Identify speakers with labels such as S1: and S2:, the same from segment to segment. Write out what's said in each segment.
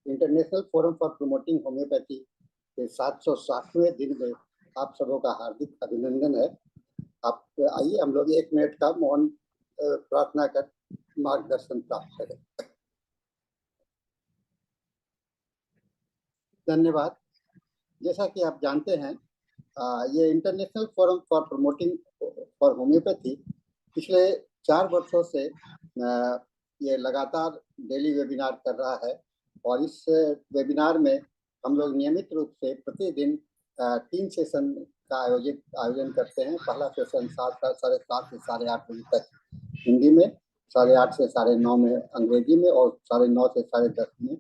S1: International forum for promoting homeopathy के 707वें दिन में आप सबों का हार्दिक अभिनंदन है। आप आइए हम लोग 1 मिनट का मौन प्रार्थना कर मार्गदर्शन प्राप्त करें। धन्यवाद। जैसा कि आप जानते हैं, ये international forum for promoting for homeopathy पिछले 4 वर्षों से ये लगातार डेली वेबिनार कर रहा है और इस वेबिनार में हम लोग नियमित रूप से प्रतिदिन 3 सेशन का आयोजन करते हैं। पहला सेशन 7 साढ़े 7 से साढ़े 8 बजे तक हिंदी में, 8:30 से 9:30 में अंग्रेजी में और 9:30 से 10:30 में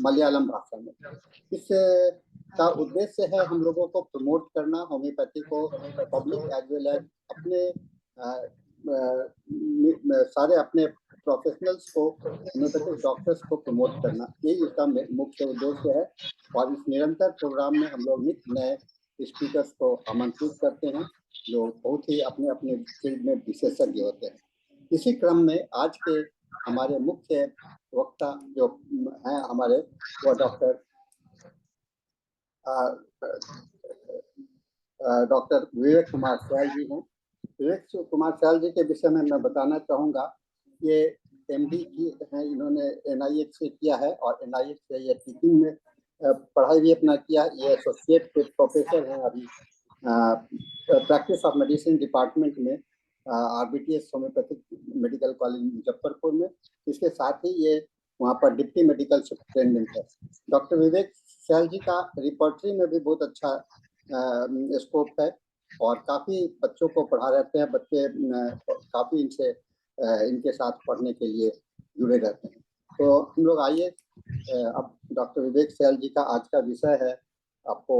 S1: मलयालम भाषा में। इस का उद्देश्य है हम लोगों को प्रमोट करना, होम्योपैथी को पब्लिक एज वेल एज अपने सारे अपने प्रोफेशनल्स को, होम्योपैथिक डॉक्टर्स को प्रमोट करना, यही इसका मुख्य उद्देश्य है। और इस निरंतर प्रोग्राम में हम लोग नित्य नए स्पीकर्स को आमंत्रित करते हैं जो बहुत ही अपने अपने फील्ड में विशेषज्ञ होते हैं। इसी क्रम में आज के हमारे मुख्य वक्ता जो हैं हमारे, वो डॉक्टर विवेक कुमार सयाल जी हैं। विवेक कुमार सयाल जी के विषय में मैं बताना चाहूँगा। ये एमडी की हैं, इन्होंने NIH से किया है और NIH से ये टीचिंग में पढ़ाई भी अपना किया। ये एसोसिएट प्रोफेसर हैं अभी प्रैक्टिस ऑफ मेडिसिन डिपार्टमेंट में RBTS homeopathic medical college Muzaffarpur में। इसके साथ ही ये वहाँ पर डिप्टी मेडिकल सुपरिटेंडेंट है। डॉक्टर विवेक सयाल जी का रिपोर्टरी में भी बहुत अच्छा स्कोप है और काफ़ी बच्चों को पढ़ा रहते हैं। बच्चे काफ़ी इनके साथ पढ़ने के लिए जुड़े रहते हैं। तो हम लोग आइए, अब डॉक्टर विवेक सयाल जी का आज का विषय है। आपको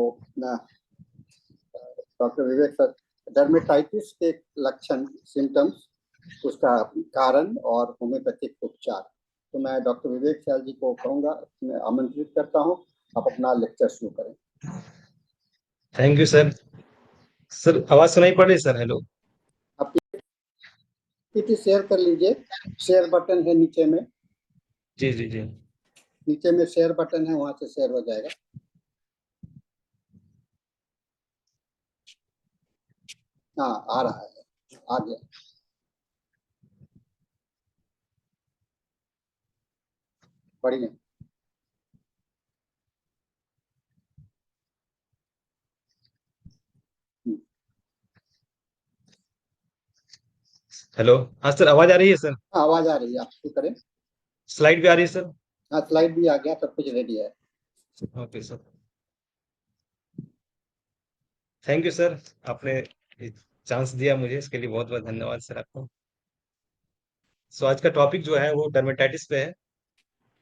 S1: डॉक्टर विवेक सर, डर्मेटाइटिस के लक्षण, सिम्टम्स, उसका कारण और होम्योपैथिक उपचार। तो मैं डॉक्टर विवेक सयाल जी को कहूँगा, मैं आमंत्रित करता हूँ, आप अपना लेक्चर शुरू करें।
S2: Thank you sir. सर आवाज सुनाई पड़ रही सर? हेलो,
S1: आप पीपीटी शेयर कर लीजिए, शेयर बटन है नीचे में।
S2: जी जी जी,
S1: नीचे में शेयर बटन है, वहां से शेयर हो जाएगा। हाँ, आ रहा है, आ गया। बढ़िया।
S2: हेलो। हाँ सर, आवाज आ रही है सर?
S1: आवाज आ रही है, आप शुरू करें।
S2: स्लाइड भी आ रही है सर?
S1: हाँ, स्लाइड भी आ गया, सब कुछ रेडी है।
S2: Okay sir, thank you sir, आपने चांस दिया मुझे, इसके लिए बहुत बहुत धन्यवाद सर आपको। सो आज का टॉपिक जो है वो डर्मेटाइटिस पे है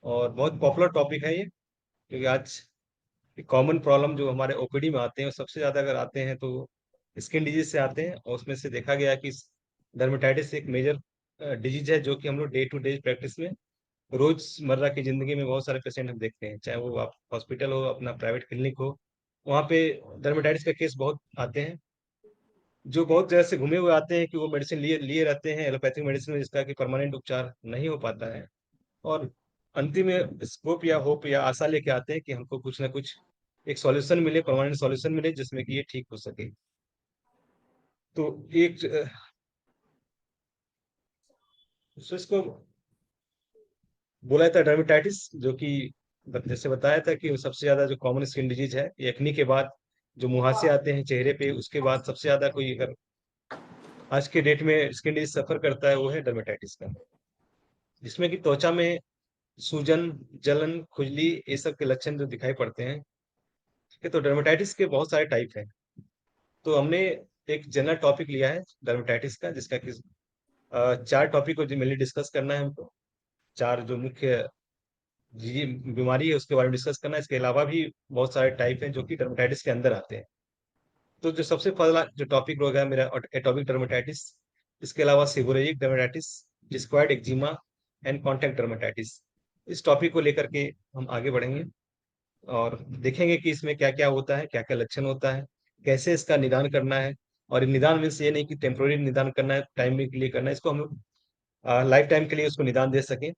S2: और बहुत पॉपुलर टॉपिक है ये, क्योंकि आज कॉमन प्रॉब्लम जो हमारे ओपीडी में आते हैं, सबसे ज्यादा अगर आते हैं तो स्किन डिजीज से आते हैं। और उसमें से देखा गया कि डर्मेटाइटिस एक मेजर डिजीज है जो कि हम लोग डे टू डे प्रैक्टिस में, रोजमर्रा की जिंदगी में बहुत सारे पेशेंट हम देखते हैं, चाहे वो आप हॉस्पिटल हो, अपना प्राइवेट क्लिनिक हो, वहाँ पे डर्मेटाइटिस के केस बहुत आते हैं, जो बहुत जगह से घूमे हुए आते हैं कि वो मेडिसिन लिए लिए रहते हैं, एलोपैथिक मेडिसिन में, जिसका कि परमानेंट उपचार नहीं हो पाता है। और अंतिम में स्कोप या होप या आशा लेके आते हैं कि हमको कुछ ना कुछ एक सॉल्यूशन मिले, परमानेंट सॉल्यूशन मिले, जिसमें कि ये ठीक हो सके। तो एक इसको बोला जाता है डर्मेटाइटिस, जो कि जैसे बताया था कि सबसे ज्यादा जो कॉमन स्किन डिजीज है, एक्नी के बाद जो मुहासे आते हैं चेहरे पे, उसके बाद सबसे ज्यादा कोई अगर आज के डेट में स्किन डिजीज सफर करता है वो है डर्मेटाइटिस का, जिसमें कि त्वचा में सूजन, जलन, खुजली, ये सब के लक्षण जो दिखाई पड़ते हैं। ठीक है, तो डर्मेटाइटिस के बहुत सारे टाइप हैं। तो हमने एक जनरल टॉपिक लिया है डर्मेटाइटिस का, जिसका कि 4 टॉपिक को जो मेनली डिस्कस करना है हमको, 4 जो मुख्य जी बीमारी है उसके बारे में डिस्कस करना है। इसके अलावा भी बहुत सारे टाइप हैं जो कि डर्मेटाइटिस के अंदर आते हैं। तो जो सबसे पहला जो टॉपिक होगा मेरा, एटॉपिक डर्मेटाइटिस, इसके अलावा seborrhoeic dermatitis, discoid eczema and contact dermatitis. इस टॉपिक को लेकर के हम आगे बढ़ेंगे और देखेंगे कि इसमें क्या क्या होता है, क्या क्या लक्षण होता है, कैसे इसका निदान करना है। और निदान मीन्स ये नहीं कि टेम्पोररी निदान करना है, टाइम के लिए करना है, इसको हम लोग लाइफ टाइम के लिए उसको निदान दे सकें।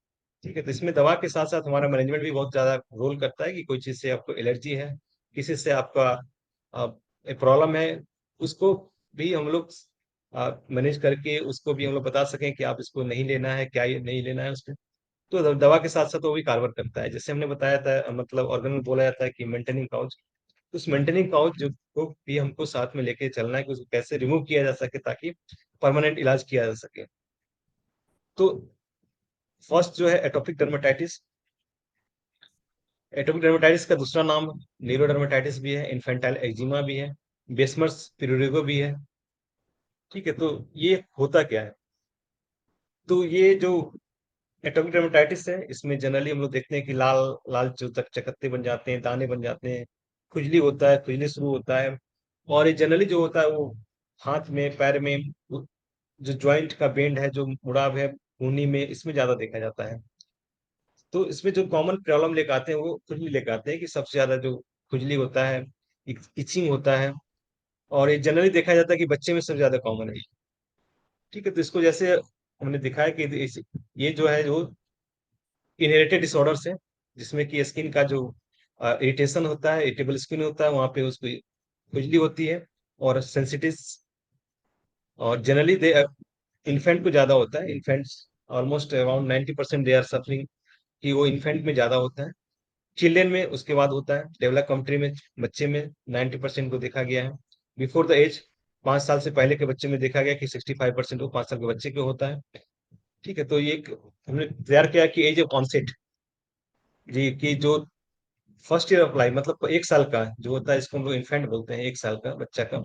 S2: ठीक है, तो इसमें दवा के साथ साथ हमारा मैनेजमेंट भी बहुत ज्यादा रोल करता है कि कोई चीज से आपको एलर्जी है, किसी से आपका प्रॉब्लम है, उसको भी हम लोग मैनेज करके उसको भी हम लोग बता सकें कि आप इसको नहीं लेना है, क्या ये नहीं लेना है उसको। तो दवा के साथ साथ वो भी कारगर करता है। जैसे हमने बताया था, मतलब ऑर्गन में बोला जाता है कि मेंटेनिंग काउच, उस मेंटेनिंग काउच जो को भी हमको साथ में लेके चलना है कि उसको कैसे रिमूव किया जा सके ताकि परमानेंट इलाज किया जा सके। तो फर्स्ट जो है एटोपिक डर्मेटाइटिस। एटोपिक डर्मेटाइटिस का दूसरा नाम न्यूरोडर्मेटाइटिस भी है, इन्फेंटाइल एक्जिमा भी है, बेसमर्स पिरूरिगो भी है। ठीक है, तो ये होता क्या है? तो ये जो एटोपिक डर्मेटाइटिस है, इसमें जनरली हम लोग देखते हैं कि लाल लाल जो तक चकत्ते बन जाते हैं, दाने बन जाते हैं, खुजली होता है, खुजली शुरू होता है। और ये जनरली जो होता है वो हाथ में, पैर में, जो जॉइंट का बेंड है, जो मुड़ाव है खूनी में, इसमें ज्यादा देखा जाता है। तो इसमें जो कॉमन प्रॉब्लम लेकर आते हैं वो खुजली लेकर आते हैं कि सबसे ज्यादा जो खुजली होता है, इचिंग होता है। और ये जनरली देखा जाता है कि बच्चे में सबसे ज्यादा कॉमन है। ठीक है, तो इसको जैसे हमने दिखाया कि ये जो है जो इनहेरिटेड डिसऑर्डर्स है, जिसमें कि स्किन का जो इरिटेशन होता है, इरिटेबल स्किन होता है, वहां पे उसको खुजली होती है और सेंसिटिव। और जनरली दे इन्फेंट को ज्यादा होता है, infants almost around 90% they are suffering, कि वो इन्फेंट में ज्यादा होता है। चिल्ड्रेन में उसके बाद होता है, डेवलप कंट्री में बच्चे में 90% को देखा गया है। बिफोर द एज, 5 साल से पहले के बच्चे में देखा गया कि 65% वो 5 साल के बच्चे को होता है। ठीक है, तो ये हमने तैयार किया कि एज ऑफ ऑनसेट, जी, कि जो फर्स्ट ईयर ऑफ लाइफ, मतलब 1 साल का जो होता है, इसको हम लोग इन्फेंट बोलते हैं, 1 साल का बच्चा का,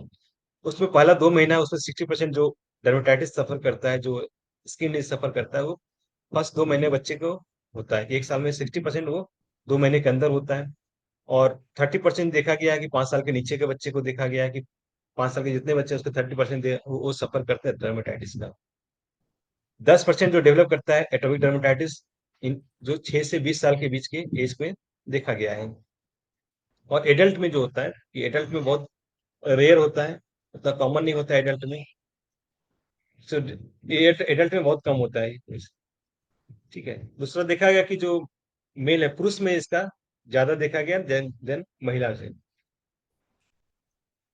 S2: उसमें पहला 2 महीना उसमें 60% जो डर्मेटाइटिस सफर करता है, जो स्किन डिजीज सफर करता है, वो फर्स्ट 2 महीने बच्चे को होता है। कि 1 साल में 60% वो 2 महीने के अंदर होता है। और 30% देखा गया है कि 5 साल के नीचे के बच्चे को देखा गया है कि 5 साल के जितने बच्चे हैं, उसके 30% वो सफर करते हैं डर्मेटाइटिस का। 10% जो डेवलप करता है एटोपिक डर्मेटाइटिस, इन जो 6 से 20 साल के बीच के एज में देखा गया है। और एडल्ट में जो होता है, कि एडल्ट में बहुत रेयर होता है, उतना कॉमन नहीं होता है एडल्ट में। सो एडल्ट में बहुत कम होता है। ठीक है, दूसरा देखा गया कि जो मेल है, पुरुष में इसका ज्यादा देखा गया देन महिला से।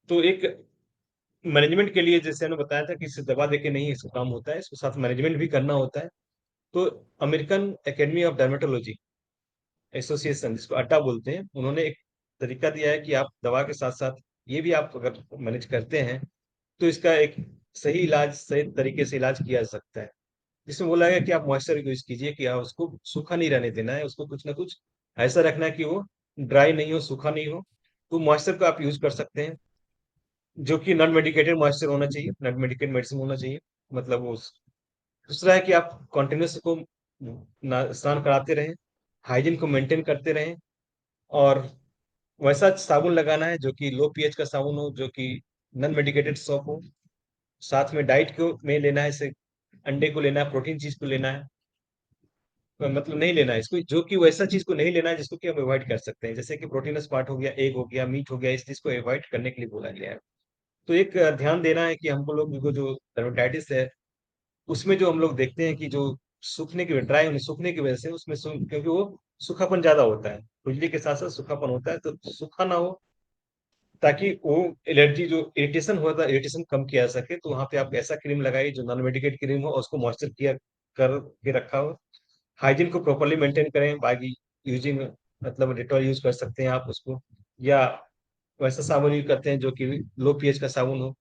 S2: तो एक मैनेजमेंट के लिए, जैसे मैंने बताया था कि सिर्फ दवा देके नहीं इसको काम होता है, इसको साथ मैनेजमेंट भी करना होता है। तो American academy of dermatology association, जिसको अट्टा बोलते हैं, उन्होंने एक तरीका दिया है कि आप दवा के साथ साथ ये भी आप अगर मैनेज करते हैं तो इसका एक सही इलाज, सही तरीके से इलाज किया जा सकता है। जिसमें बोला गया कि आप मॉइस्चर यूज कीजिए, कि आप उसको सूखा नहीं रहने देना है, उसको कुछ ना कुछ ऐसा रखना है कि वो ड्राई नहीं हो, सूखा नहीं हो। तो मॉइस्चर को आप यूज कर सकते हैं, जो कि नॉन मेडिकेटेड मॉइस्चर होना चाहिए, नॉन मेडिकेटेड मेडिसिन होना चाहिए। मतलब वो दूसरा है कि आप कॉन्टिन्यूस को स्नान कराते रहें, हाइजीन को मेंटेन करते रहें। और वैसा साबुन लगाना है जो कि लो पीएच का साबुन हो, जो कि नॉन मेडिकेटेड सोप हो। साथ में डाइट को में लेना है, जैसे अंडे को लेना है, प्रोटीन चीज को लेना है। मतलब नहीं लेना है इसको, जो कि वैसा चीज को नहीं लेना है जिसको कि हम अवॉइड कर सकते हैं, जैसे कि प्रोटीनस पार्ट हो गया, एग हो गया, मीट हो गया, इस चीज को अवॉइड करने के लिए बोला गया है। तो एक ध्यान देना है कि हमको लोग को जो डर्मेटाइटिस है, उसमें जो हम लोग देखते हैं कि जो सूखने की ड्राई होने, सूखने की वजह से उसमें क्योंकि वो सूखापन ज्यादा होता है, खुजली के साथ साथ सूखापन होता है, तो सूखा ना हो, ताकि वो एलर्जी जो इरिटेशन होता है, इरिटेशन कम किया जा सके। तो वहां पे आप ऐसा क्रीम लगाइए जो नॉन मेडिकेट क्रीम हो और उसको मॉइस्चर किया कर के रखा हो। हाइजीन को प्रॉपरली मेंटेन करें बाकी यूजिंग, मतलब डेटॉल यूज कर सकते हैं आप उसको, या वैसा साबुन यूज करते हैं जो कि लो पीएच का साबुन हो,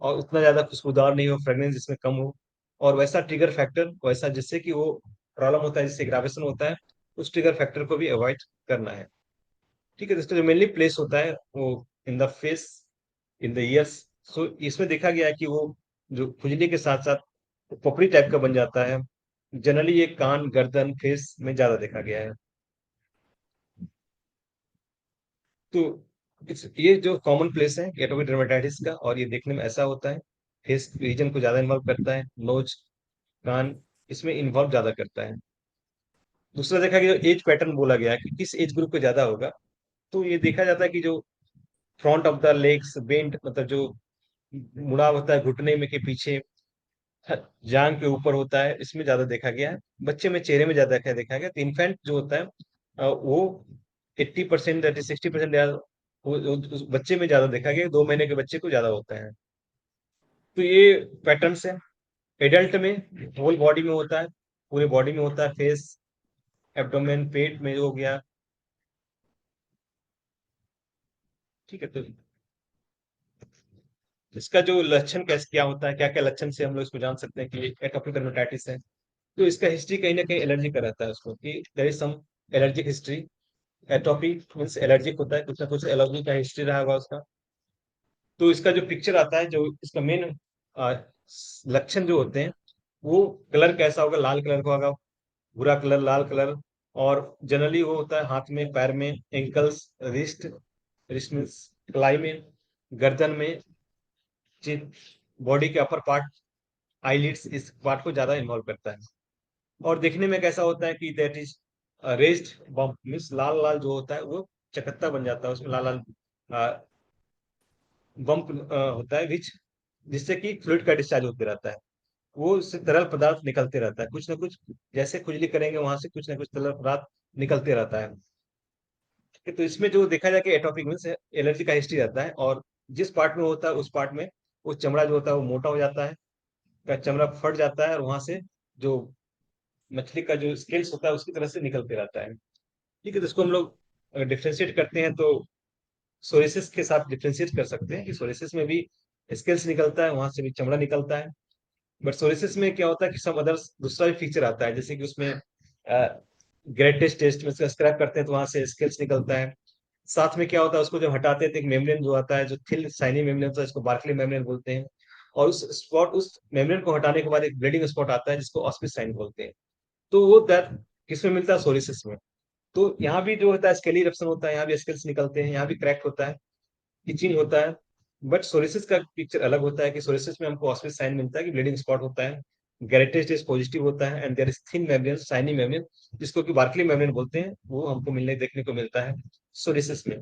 S2: और उतना ज्यादा खुशबूदार नहीं हो, फ्रेग्रेंस इसमें कम हो। और वैसा ट्रिगर फैक्टर, वैसा जिससे कि वो प्रॉब्लम होता है, जिससे ग्रावेशन होता है, उस ट्रिगर फैक्टर को भी अवॉइड करना है। ठीक है, दोस्तों, जो मेनली प्लेस होता है वो in the face, in the ears. So इसमें देखा गया है कि वो जो खुजली के साथ साथ पपड़ी टाइप का बन जाता है। जनरली ये कान, गर्दन, फेस में ज्यादा देखा गया है। तो ये जो कॉमन प्लेस है एटोपिक डर्मेटाइटिस का, और ये देखने में ऐसा होता है, फेस रीजन को ज्यादा इन्वॉल्व करता है, नोज, कान, इसमें इन्वॉल्व ज्यादा करता है। दूसरा देखा गया, एज पैटर्न बोला गया है कि किस एज ग्रुप पे ज्यादा होगा। तो ये देखा जाता है कि जो front of the legs bent, मतलब जो मुड़ा होता है घुटने में के पीछे, जांग के ऊपर होता है, इसमें ज्यादा देखा गया है। बच्चे में चेहरे में ज्यादा देखा गया। तो इन्फेंट जो होता है वो 80% 60% उस बच्चे में ज्यादा देखा गया, 2 महीने के बच्चे को ज्यादा होता है। तो ये पैटर्न्स है। एडल्ट में होल बॉडी में होता है, पूरे बॉडी में होता है, फेस, एब्डोमेन, पेट में हो गया। ठीक है, तो इसका जो लक्षण कैसे क्या होता है, क्या क्या लक्षण से हम लोग इसको जान सकते हैं कि एटॉपिक डर्मेटाइटिस है। तो इसका हिस्ट्री कहीं ना कहीं एलर्जी का रहता है उसको, कि there is some allergic history. Atopic means allergic होता है, कुछ ना कुछ एलर्जी का हिस्ट्री रहा होगा उसका। तो इसका जो पिक्चर आता है, जो इसका मेन लक्षण जो होते हैं, वो कलर कैसा होगा, लाल कलर का होगा, भूरा कलर, लाल कलर। और जनरली वो होता है हाथ में, पैर में, एंकल्स, रिस्ट, रिस्ट मीन्स कलाई में, गर्दन में, बॉडी के अपर पार्ट, आईलिड्स, इस पार्ट को ज्यादा इन्वॉल्व करता है। और देखने में कैसा होता है कि that is raised bump means लाल लाल जो होता है वो चकत्ता बन जाता है, उसमें लाल लाल बम्प होता है, विच जिससे कि फ्लूइड का डिस्चार्ज होते रहता है। वो उससे तरल पदार्थ निकलते रहता है, कुछ ना कुछ, जैसे खुजली करेंगे वहां से कुछ ना कुछ तरल पदार्थ निकलते रहता है। ठीक है, तो इसमें जो देखा जाए कि एटॉपिक मीन्स एलर्जी का हिस्ट्री रहता है, और जिस पार्ट में होता है उस पार्ट में वो चमड़ा जो होता है वो मोटा हो जाता है, का चमड़ा फट जाता है, और वहां से जो मछली का जो स्केल्स होता है उसकी तरह से निकलते रहता है। ठीक है, तो इसको हम लोग अगर डिफ्रेंशिएट करते हैं तो सोरिसिस के साथ डिफ्रेंशिएट कर सकते हैं कि सोरिसिस में भी स्केल्स निकलता है, वहां से भी चमड़ा निकलता है। बट सोरिसिस में क्या होता है कि सम अदर्स दूसरा भी फीचर आता है, जैसे कि उसमें ग्रेटेस्ट टेस्ट में स्क्रैप करते हैं तो वहां से स्केल्स निकलता है। साथ में क्या होता है, उसको जब हटाते हैं तो एक मेम्ब्रेन जो आता है, जो थिन शाइनी मेम्ब्रेन होता है, इसको बार्कले मेम्ब्रेन बोलते हैं। और उस मेम्ब्रेन को हटाने के बाद एक ब्लीडिंग स्पॉट आता है जिसको ऑस्पिस साइन बोलते हैं। तो वो दर्द किसमें मिलता है, सोरिसिस में। तो यहाँ भी जो होता है स्केली इरप्शन होता है, यहाँ भी स्केल्स निकलते हैं, यहाँ भी क्रैक होता है, इचिंग होता है। बट सोरिसिस का पिक्चर अलग होता है कि सोरिसिस में हमको ऑस्पिस साइन मिलता है कि ब्लीडिंग स्पॉट होता है, गैरेटेज टेस्ट पॉजिटिव होता है, and there is thin membrane, shiny membrane, जिसको कि बार्कली मेम्ब्रेन बोलते हैं, वो हमको मिलने देखने को मिलता है सोरिसिस में।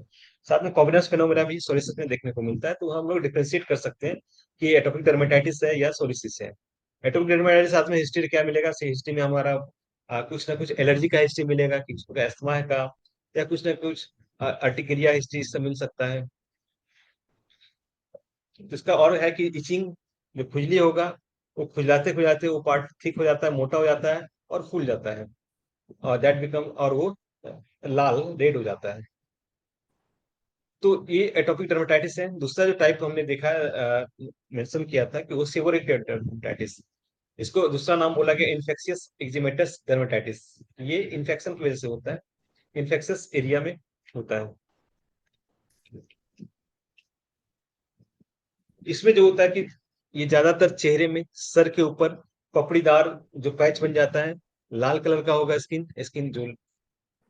S2: साथ में कॉम्बिनस फेनोमेना भी सोरिसिस में देखने को मिलता है। तो हम लोग डिफरेंशिएट कर सकते हैं कि एटोपिक डर्मेटाइटिस है या सोरिसिस है। एटोपिक डर्मेटाइटिस साथ में हिस्ट्री क्या मिलेगा, हिस्ट्री में हमारा कुछ ना कुछ एलर्जी का हिस्ट्री मिलेगा, कि किसी को अस्थमा है का, या कुछ ना कुछ अर्टिकेरिया हिस्ट्री इससे मिल सकता है। तो इसका और है कि इचिंग, जो खुजली होगा, वो खुजलाते खुजलाते वो पार्ट ठीक हो जाता है, मोटा हो जाता है और फूल जाता है, और दैट बिकम, और वो लाल रेड हो जाता है। तो ये एटोपिक डर्मेटाइटिस है। दूसरा जो टाइप हमने देखा, मेंशन किया था कि वो सेबोरेक डर्मेटाइटिस। इसको दूसरा नाम बोला गया इन्फेक्शियस एक्जिमेटस डर्मेटाइटिस। ये इन्फेक्शन की वजह से होता है, इन्फेक्शियस एरिया में होता है। इसमें जो होता है कि ये ज्यादातर चेहरे में, सर के ऊपर पपड़ीदार जो पैच बन जाता है, लाल कलर का होगा स्किन, स्किन जो,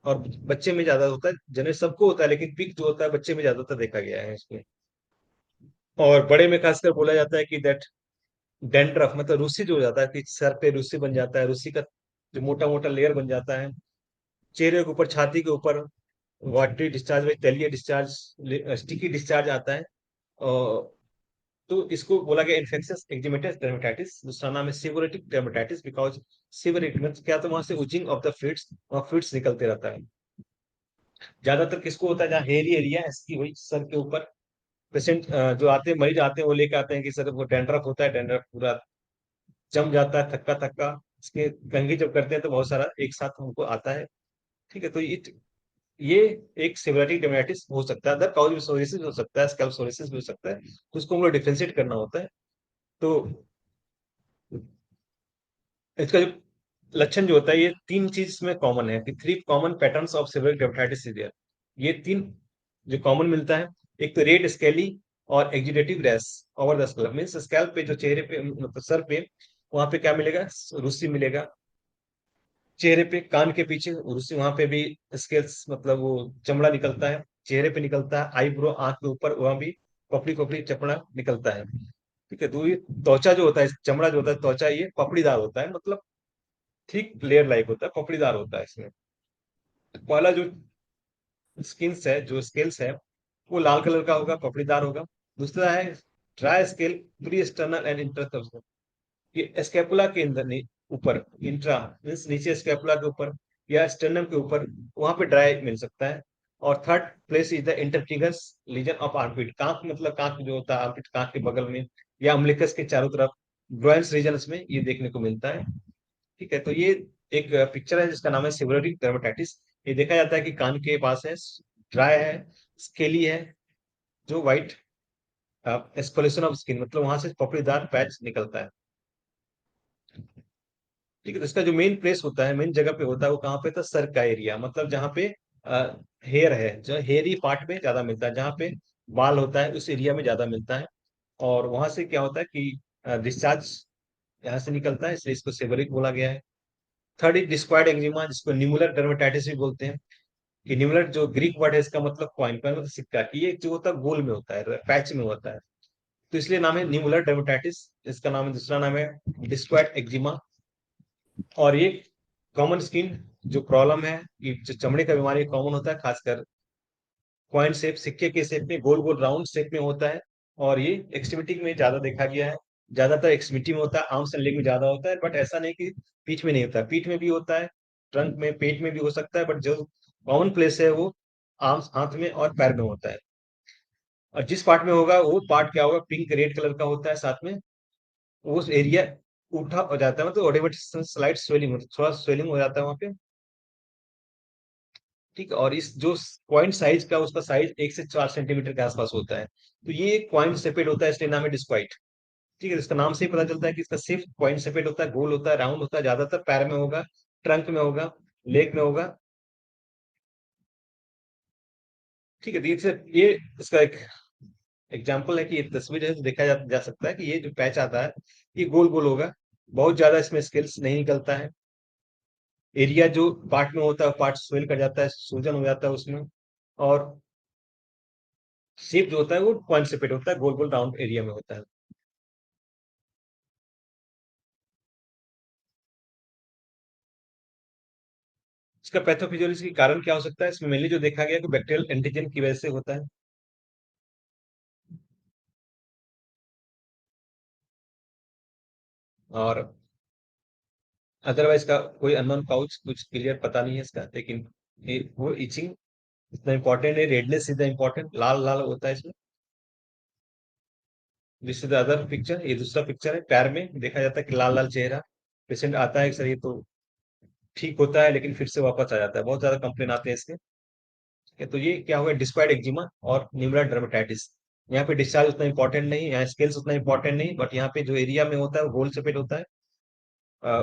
S2: और बच्चे में ज्यादा होता है, जनरल सबको होता है, लेकिन पिक जो होता है बच्चे में ज्यादातर देखा गया है इसमें। और बड़े में खासकर बोला जाता है कि दैट डेंड्रफ मतलब रूसी जो हो जाता है, कि सर पे रूसी बन जाता है, रूसी का जो मोटा मोटा लेयर बन जाता है, चेहरे के ऊपर, छाती के ऊपर वाटरी डिस्चार्ज, तेलीय डिस्चार्ज, स्टिकी डिस्चार्ज आता है। और तो इसको बोला गया इन्फेक्शियस एक्जिमेटस डर्मेटाइटिस। दूसरा नाम है सीवरेटिक डर्मेटाइटिस, बिकॉज सीवरेटिक मतलब क्या, तो वहां से उजिंग ऑफ द फ्लूइड्स, वहां फ्लूइड्स निकलते रहता है। ज्यादातर किसको होता है, जहाँ हेयरी एरिया है इसकी, वही सर के ऊपर पेशेंट जो आते हैं, मरीज आते हैं, वो लेके आते हैं कि सर वो डैंड्रफ होता है, डैंड्रफ पूरा जम जाता है, थक्का थक्का। इसके कंघी जब करते हैं तो बहुत सारा एक साथ हमको आता है। ठीक है, तो ये एक सिविलिटी डर्मेटाइटिस हो सकता है, अदर काउज सोरियासिस हो सकता है, स्कैल्प सोरियासिस भी हो सकता है। तो उसको हम लोग डिफरेंशिएट करना होता है। तो इसका जो लक्षण जो होता है, ये तीन चीज में कॉमन है, कि three common patterns of severe hepatitis is there. ये तीन जो कॉमन मिलता है, एक तो रेड स्केली और exudative rash over the scalp, means scalp पे, जो चेहरे पे, मतलब सर पे, वहां पे क्या मिलेगा, रुसी मिलेगा। चेहरे पे, कान के पीछे रुसी, वहां पे भी स्केल्स मतलब वो चमड़ा निकलता है, चेहरे पे निकलता है, आईब्रो, आंख के ऊपर वहां भी पपड़ी पपड़ी चपड़ा निकलता है। ठीक है, तो ये त्वचा जो होता है, चमड़ा जो होता है, त्वचा ये पपड़ीदार होता है, मतलब थिक लेयर लाइक होता है, पपड़ीदार होता है इसमें। पहला जो स्किन्स है, जो स्केल्स है, वो लाल कलर का होगा, पपड़ीदार होगा। दूसरा है dry scale, pre external and internal. कि स्कैपुला के अंदर ऊपर इंट्रा मीन्स नीचे स्कैपुला के ऊपर या स्टर्नम के ऊपर, वहां पे ड्राई मिल सकता है। और third place is the intertriginous lesion of armpit, कांक मतलब कांक जो होता है आर्मपिट कांक के बगल में या अम्बिलिकस के चारों तरफ, ग्रोइन्स रीजन्स में ये देखने को मिलता है। ठीक है, तो ये एक पिक्चर है जिसका नाम है सेबोरिक डर्मेटाइटिस। ये देखा जाता है कि कान के पास है, ड्राई है, स्केली है, जो व्हाइट एक्सफोलेशन ऑफ स्किन मतलब वहां से पपड़ीदार पैच निकलता है। ठीक है, तो इसका जो मेन प्लेस होता है, मेन जगह पे होता है, वो कहाँ पे था, सर का एरिया, मतलब जहाँ पे हेयर है, जो हेयरी पार्ट में ज्यादा मिलता है, जहाँ पे बाल होता है उस एरिया में ज्यादा मिलता है। और वहां से क्या होता है कि डिस्चार्ज यहाँ से निकलता है, इसलिए इसको सेबरिक बोला गया है। थर्ड इज डिस्क्वायर्ड एक्जिमा, जिसको न्यूमुलर डर्मेटाइटिस भी बोलते हैं। कि न्यूमुलर जो ग्रीक वर्ड है, इसका मतलब कॉइन, कॉइन मतलब सिक्का, कि ये जो होता है गोल में होता है, पैच में होता है, तो इसलिए नाम है न्यूमुलर डर्मेटाइटिस। इसका नाम है, दूसरा नाम है डिस्क्वायर्ड एक्जिमा। और ये कॉमन स्किन जो प्रॉब्लम है, कि जो चमड़े का बीमारी कॉमन होता है, खासकर कॉइन शेप, सिक्के के शेप में, गोल गोल राउंड शेप में होता है। और ये एक्सट्रीमिटी में ज्यादा देखा गया है, ज्यादातर एक्सट्रीमिटी में होता है, आर्म्स एंड लेग में ज्यादा होता है, बट ऐसा नहीं कि पीठ में नहीं होता, पीठ में भी होता है, ट्रंक में, पेट में भी हो सकता है, बट जो कॉमन प्लेस है वो आर्म्स, हाथ में और पैर में होता है। और जिस पार्ट में होगा वो पार्ट क्या होगा, पिंक रेड कलर का होता है, साथ में उस एरिया उठा हो जाता है, मतलब ऑटोमेटिक स्लाइड स्वेलिंग, थोड़ा स्वेलिंग हो जाता है वहां पे। ठीक है, और इस जो पॉइंट साइज का, उसका साइज 1 से 4 सेंटीमीटर के आसपास होता है, तो ये एक पॉइंट सेपेड होता है, इसलिए नाम है डिस्क्वाइट। ठीक है, इसका नाम से ही पता चलता है कि इसका सिर्फ पॉइंट सेपेड होता है, गोल होता है, राउंड होता है, ज्यादातर पैर में होगा, ट्रंक में होगा, लेग में होगा। ठीक है, तो ये इसका एक एग्जाम्पल है कि ये तस्वीर है, तो देखा जा सकता है कि ये जो पैच आता है ये गोल गोल होगा, बहुत ज्यादा इसमें स्केल्स नहीं निकलता है। एरिया जो पार्ट में होता है पार्ट स्वेल कर जाता है, सूजन हो जाता है उसमें। और शेप जो होता है वो पॉइंट सेपेट होता है, गोल गोल राउंड एरिया में होता है। इसका पैथोफिजियोलॉजी के कारण क्या हो सकता है, इसमें मेनली जो देखा गया कि बैक्टीरियल एंटीजन की वजह से होता है। और अदरवाइज का कोई अननोन काउच कुछ क्लियर पता नहीं है इसका, लेकिन ये वो इचिंग इतना इंपॉर्टेंट है, रेडनेस इज द इम्पोर्टेंट, लाल लाल होता है इसमें। This is the other picture, ये दूसरा पिक्चर है, पैर में देखा जाता है कि लाल लाल चेहरा, पेशेंट आता है सर, ये तो ठीक होता है लेकिन फिर से वापस आ जाता है, बहुत ज्यादा कंप्लेन आते हैं इसके। ठीक है, तो ये क्या हुआ, डिस्क्वायर्ड एक्जिमा और न्यूमरल डर्मेटाइटिस। यहाँ पे डिस्चार्ज उतना इंपॉर्टेंट नहीं, यहाँ स्केल्स उतना इंपॉर्टेंट नहीं, बट यहाँ पे जो एरिया में होता है वो गोल सेपेट होता है,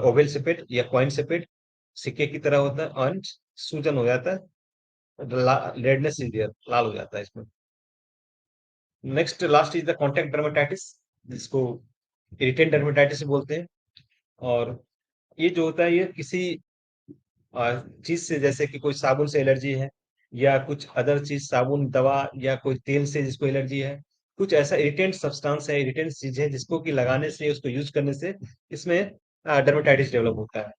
S2: ओवल सेपेट या कॉइन सेपेट, सिक्के की तरह होता है, और सूजन हो जाता है, रेडनेस इज देयर, लाल हो जाता है इसमें। Next last is the contact dermatitis, जिसको इरिटेंट डर्मेटाइटिस बोलते हैं। और ये जो होता है, ये किसी चीज से, जैसे कि कोई साबुन से एलर्जी है, या कुछ अदर चीज, साबुन, दवा, या कोई तेल से जिसको एलर्जी है, कुछ ऐसा इरिटेंट सब्सटेंस है, इरिटेंट चीज है, जिसको कि लगाने से, उसको यूज करने से इसमें डर्मेटाइटिस डेवलप होता है।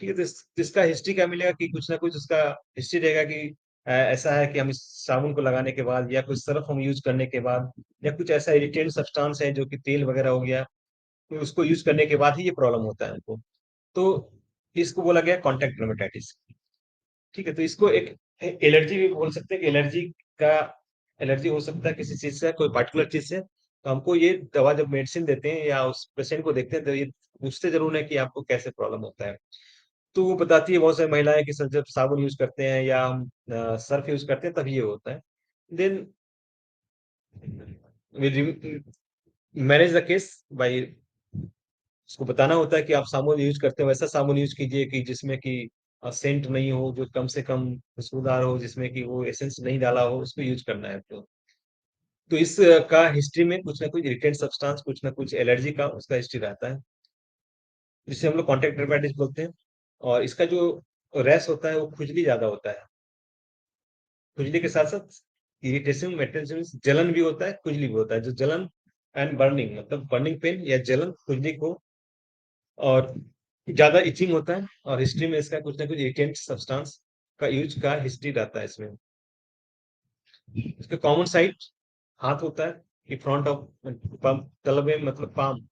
S2: ठीक है, तो इसका हिस्ट्री क्या मिलेगा, कि कुछ ना कुछ उसका हिस्ट्री रहेगा कि ऐसा है कि हम इस साबुन को लगाने के बाद, या कुछ सर्फ हम यूज करने के बाद, या कुछ ऐसा इरिटेंट सब्सटेंस है जो कि तेल वगैरह हो गया, तो उसको यूज करने के बाद ही ये प्रॉब्लम होता है हमको। तो इसको बोला गया कॉन्टैक्ट डर्मेटाइटिस। ठीक है, तो इसको एक एलर्जी भी बोल सकते हैं, कि एलर्जी का, एलर्जी हो सकता है किसी चीज से, कोई पर्टिकुलर चीज से, तो हमको ये दवा जब मेडिसिन देते हैं या उस पेशेंट को देखते हैं, तो ये पूछते जरूर है कि आपको कैसे प्रॉब्लम होता है। तो वो बताती है बहुत सारी महिलाएं कि सर जब साबुन यूज करते हैं या हम सर्फ यूज करते हैं तब ये होता है। Then manage the case by, उसको बताना होता है कि आप साबुन यूज करते हैं, वैसा साबुन यूज कीजिए कि जिसमें कि सेंट नहीं हो, जो कम से कम खुशबूदार हो, जिसमें कि वो एसेंस नहीं डाला हो, उसको यूज करना है। तो इस का हिस्ट्री में कुछ ना कुछ इरिटेंट सब्सटेंस, कुछ ना कुछ एलर्जी का उसका हिस्ट्री रहता है, जिसे हम लोग कॉन्टैक्ट डर्मेटाइटिस बोलते हैं। और इसका जो रैश होता है वो खुजली ज्यादा होता है, खुजली के साथ साथ इरिटेशन, मेटेंशन, जलन भी होता है, खुजली भी होता है, जो जलन एंड बर्निंग, मतलब बर्निंग पेन या जलन, खुजली को, और ज्यादा इचिंग होता है। और हिस्ट्री में इसका कुछ ना कुछ इरिटेंट सब्सटेंस का यूज का हिस्ट्री रहता है इसमें। इसका कॉमन साइट हाथ होता है, कि फ्रंट ऑफ पम्प, तलबे मतलब पाम,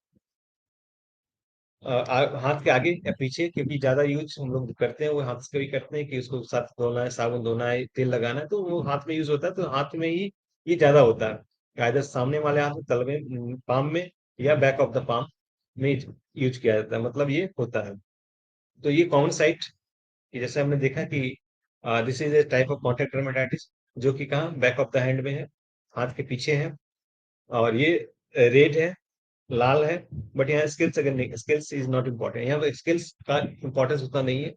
S2: हाथ के आगे या पीछे, क्योंकि ज्यादा यूज हम लोग करते हैं वो हाथ से भी करते हैं कि उसको साथ धोना है, साबुन धोना है, तेल लगाना है, तो वो हाथ में यूज होता है, तो हाथ में ही ये ज्यादा होता है, इधर सामने वाले हाथ में, तल में, पाम में, या बैक ऑफ द पाम में यूज किया जाता है, मतलब ये होता है। तो ये कॉमन साइट, जैसे हमने देखा कि this is a type of contact dermatitis, जो कि कहाँ बैक ऑफ द हैंड में है, हाथ के पीछे है, और ये रेड है, लाल है। बट यहाँ स्किल्स अगर नहीं, स्किल्स इज नॉट इम्पोर्टेंट, यहाँ पे स्किल्स का इम्पोर्टेंस उतना नहीं है।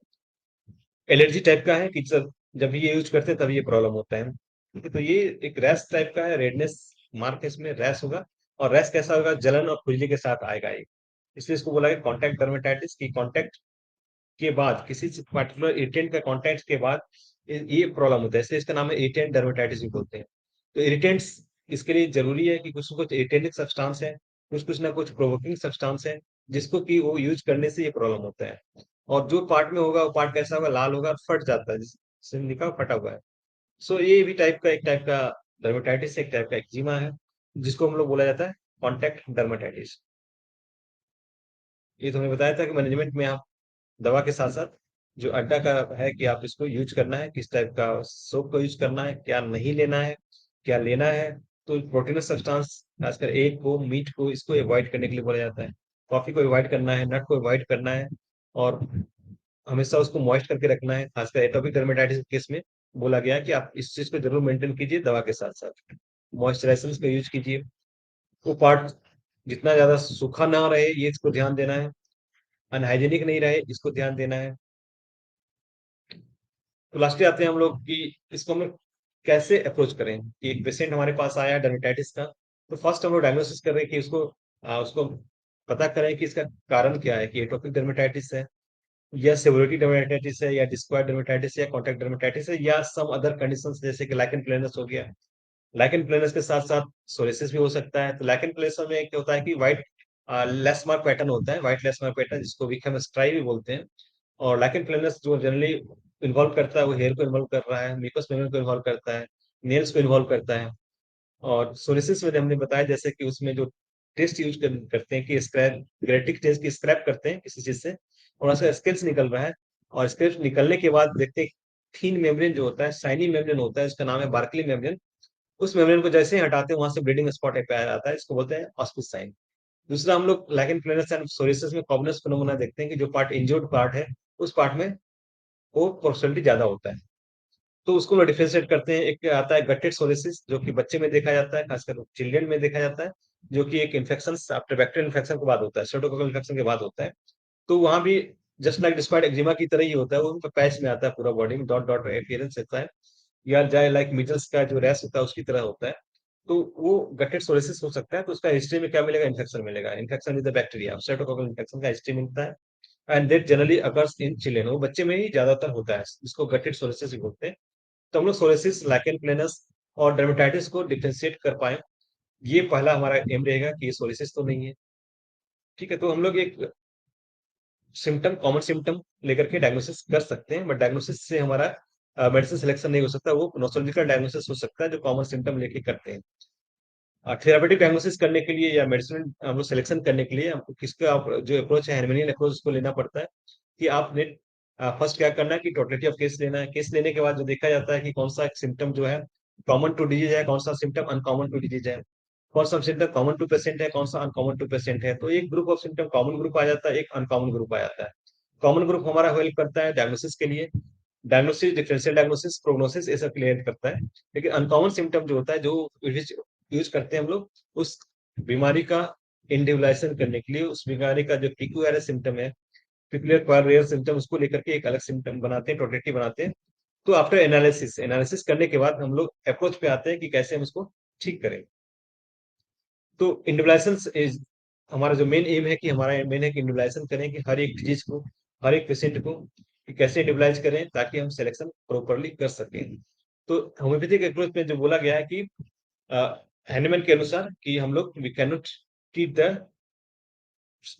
S2: एलर्जी टाइप का है कि जब ये यूज करते हैं तब ये प्रॉब्लम होता है, ठीक है। तो ये एक रैश टाइप का है, रेडनेस मार्क है, इसमें रैश होगा, और रैश कैसा होगा, जलन और खुजली के साथ आएगा ये, इसलिए इसको बोला गया कॉन्टैक्ट डर्मेटाइटिस की, कॉन्टैक्ट के बाद किसी पर्टिकुलर इरिटेंट का कॉन्टैक्ट के बाद ये प्रॉब्लम होता है, इसलिए इसका नाम है इरिटेंट डर्मेटाइटिस भी बोलते हैं। तो इरिटेंट्स इसके लिए जरूरी है कि कुछ ना कुछ इरिटेंटिंग सब्सटेंस है, कुछ कुछ ना कुछ प्रोवोकिंग सब्सटेंस है, जिसको कि वो यूज करने से ये प्रॉब्लम होता है। और जो पार्ट में होगा वो पार्ट कैसा होगा, लाल होगा, फट जाता है, जिससे लिखा फटा हुआ है। सो ये भी एक टाइप का डर्मेटाइटिस, एक टाइप का एक्जिमा है, जिसको हम लोग बोला जाता है कॉन्टैक्ट डर्मेटाइटिस। ये तो हमने बताया था कि मैनेजमेंट में आप दवा के साथ साथ जो अड्डा का है कि आप इसको यूज करना है, किस टाइप का सोप को यूज करना है, क्या नहीं लेना है, क्या लेना है। तो प्रोटीनस सब्सटेंस, खासकर एग को, मीट को, इसको अवॉइड करने के लिए बोला जाता है। कॉफी को अवॉइड करना है, नट को अवॉइड करना है, और हमेशा उसको मॉइस्ट करके रखना है। खासकर एटोपिक डर्मेटाइटिस के केस में बोला गया है कि आप इस चीज को जरूर मेंटेन कीजिए, दवा के साथ साथ मॉइस्चराइजर्स का यूज कीजिए। वो पार्ट जितना ज्यादा सूखा ना रहे, ये इसको ध्यान देना है, अनहाइजेनिक नहीं रहे, इसको ध्यान देना है। तो लास्ट आते हैं हम लोग कि इसको हम लोग कैसे अप्रोच करें कि एक पेशेंट हमारे पास आया डर्मेटाइटिस का। तो फर्स्ट हम लोग डायग्नोसिस कर रहे हैं कि उसको पता करें कि इसका कारण क्या है, कि एटोपिक डर्मेटाइटिस है, या सेवरोटिक डर्मेटाइटिस है, या डिस्क्वायड डर्मेटाइटिस है, या कॉन्टैक्ट डर्मेटाइटिस है, या सम अदर कंडीशंस जैसे कि लाइकन प्लेनस हो गया। लाइकन प्लेनस के साथ साथ सोरियासिस भी हो सकता है। तो लाइकन प्लेनस में क्या होता है कि व्हाइट लेस मार्क पैटर्न होता है, व्हाइट लेस मार्क पैटर्न, जिसको विखम स्ट्राई भी बोलते हैं। और लाइकन प्लेनस जो जनरली इन्वॉल्व करता है वो हेयर को इन्वॉल्व कर रहा है, म्यूकस मेम्ब्रेन को इन्वॉल्व करता है, नेल्स को इन्वॉल्व करता है। और सोरियासिस में हमने बताया जैसे कि उसमें जो टेस्ट यूज करते हैं कि स्क्रैप, ग्रेटिक टेस्ट की स्क्रैप करते हैं किसी चीज से, और उसका स्केल्स निकल रहा है, और स्केल्स निकलने के बाद देखते हैं थीन मेम्ब्रेन जो होता है, शाइनी मेम्ब्रेन होता है, उसका नाम है बार्कली मेम्ब्रेन। उस मेम्ब्रेन को जैसे ही हटाते हैं वहां से ब्लीडिंग स्पॉट एक आ जाता है, इसको बोलते हैं ऑस्पिस साइन। दूसरा हम लोग लाइकन प्लेनस एंड सोरियासिस में कॉमनस फिनोमेना देखते हैं कि जो पार्ट इंजर्ड पार्ट है, उस पार्ट में वो पोर्सलिटी ज्यादा होता है। तो उसको लोग डिफरेंशिएट करते हैं, एक आता है गटेड सोरियासिस, जो कि बच्चे में देखा जाता है, खासकर चिल्ड्रन में देखा जाता है, जो कि एक इन्फेक्शन आफ्टर बैक्टीरियल इन्फेक्शन के बाद होता है, स्ट्रेप्टोकोकल इन्फेक्शन के बाद होता है। तो वहां भी जस्ट लाइक डिस्क्वायड एक्जिमा की तरह ही होता है, वो उनका पैच में आता है, पूरा बॉडी में डॉट डॉट अपीयरेंस रहता है, या जाए लाइक मीजल्स का जो रैश होता है उसकी तरह होता है। तो वो गटेड सोरियासिस हो सकता है। तो उसका हिस्ट्री में क्या मिलेगा, इन्फेक्शन मिलेगा, infection with the bacteria, streptococcal infection का हिस्ट्री मिलता है। And that generally occurs in children, वो बच्चे में ही ज्यादातर होता है, जिसको गटेड सोरियासिस भी बोलते हैं। तो हम लोग सोरियासिस, लाइकेन प्लेनस और डर्मेटाइटिस को डिफरेंशिएट कर पाए, ये पहला हमारा एम रहेगा कि ये सोरियासिस तो नहीं है, ठीक है। तो हम लोग एक सिम्टम, कॉमन सिम्टम लेकर के डायग्नोसिस कर सकते हैं, बट डायग्नोसिस से हमारा मेडिसिन सिलेक्शन नहीं हो सकता, वो नोसोलॉजिकल डायग्नोसिस हो सकता है जो कॉमन सिम्टम लेके करते हैं। थेरापेटिक डायग्नोसिस करने के लिए या मेडिसिन हम लोग सिलेक्शन करने के लिए हमको किसका जो अप्रोच है, हेरमेनियन अप्रोच, उसको लेना पड़ता है। कि आपने फर्स्ट क्या करना है कि टोटलिटी ऑफ केस लेना है। केस लेने के बाद जो देखा जाता है कि कौन सा सिम्टम जो है कॉमन टू डिजीज है, कौन सा सिम्टम अनकॉमन टू डिजीज है, कौन सा सिम्टम कॉमन टू पेशेंट है, कौन सा अनकॉमन टू पेशेंट है। तो एक group of symptom common group आ जाता है, एक अनकॉमन ग्रुप आ जाता है। कॉमन ग्रुप हमारा हेल्प करता है डायग्नोसिस के लिए, डायग्नोसिस, डिफरेंशियल डायग्नोसिस, प्रोग्नोसिस, ये सब क्लियर करता है। लेकिन अनकॉमन सिम्टम जो होता है, जो यूज करते हैं हम लोग उस बीमारी का इंडिविजुअलाइजेशन करने के लिए, उस बीमारी का जो पीक्यूआरएस सिम्टम है, पीक्यूलर क्वार रेयर सिम्टम, उसको लेकर के एक अलग सिम्टम बनाते हैं, टोटलिटी बनाते हैं। तो आफ्टर एनालिसिस, एनालिसिस करने के बाद हम लोग अप्रोच पे आते हैं कि कैसे हम इसको ठीक करें। तो इंडिविजुअलाइजेशन इज हमारा जो मेन एम है, कि हमारा मेन है कि इंडिविजुअलाइजेशन करें कि हर एक डिजीज को, हर एक पेशेंट को कि कैसे इंडिविजुअलाइज करें ताकि हम सिलेक्शन प्रॉपरली कर सकें। तो होम्योपैथिक अप्रोच में जो बोला गया है कि हैंडमैन के अनुसार कि हम लोग we can not treat the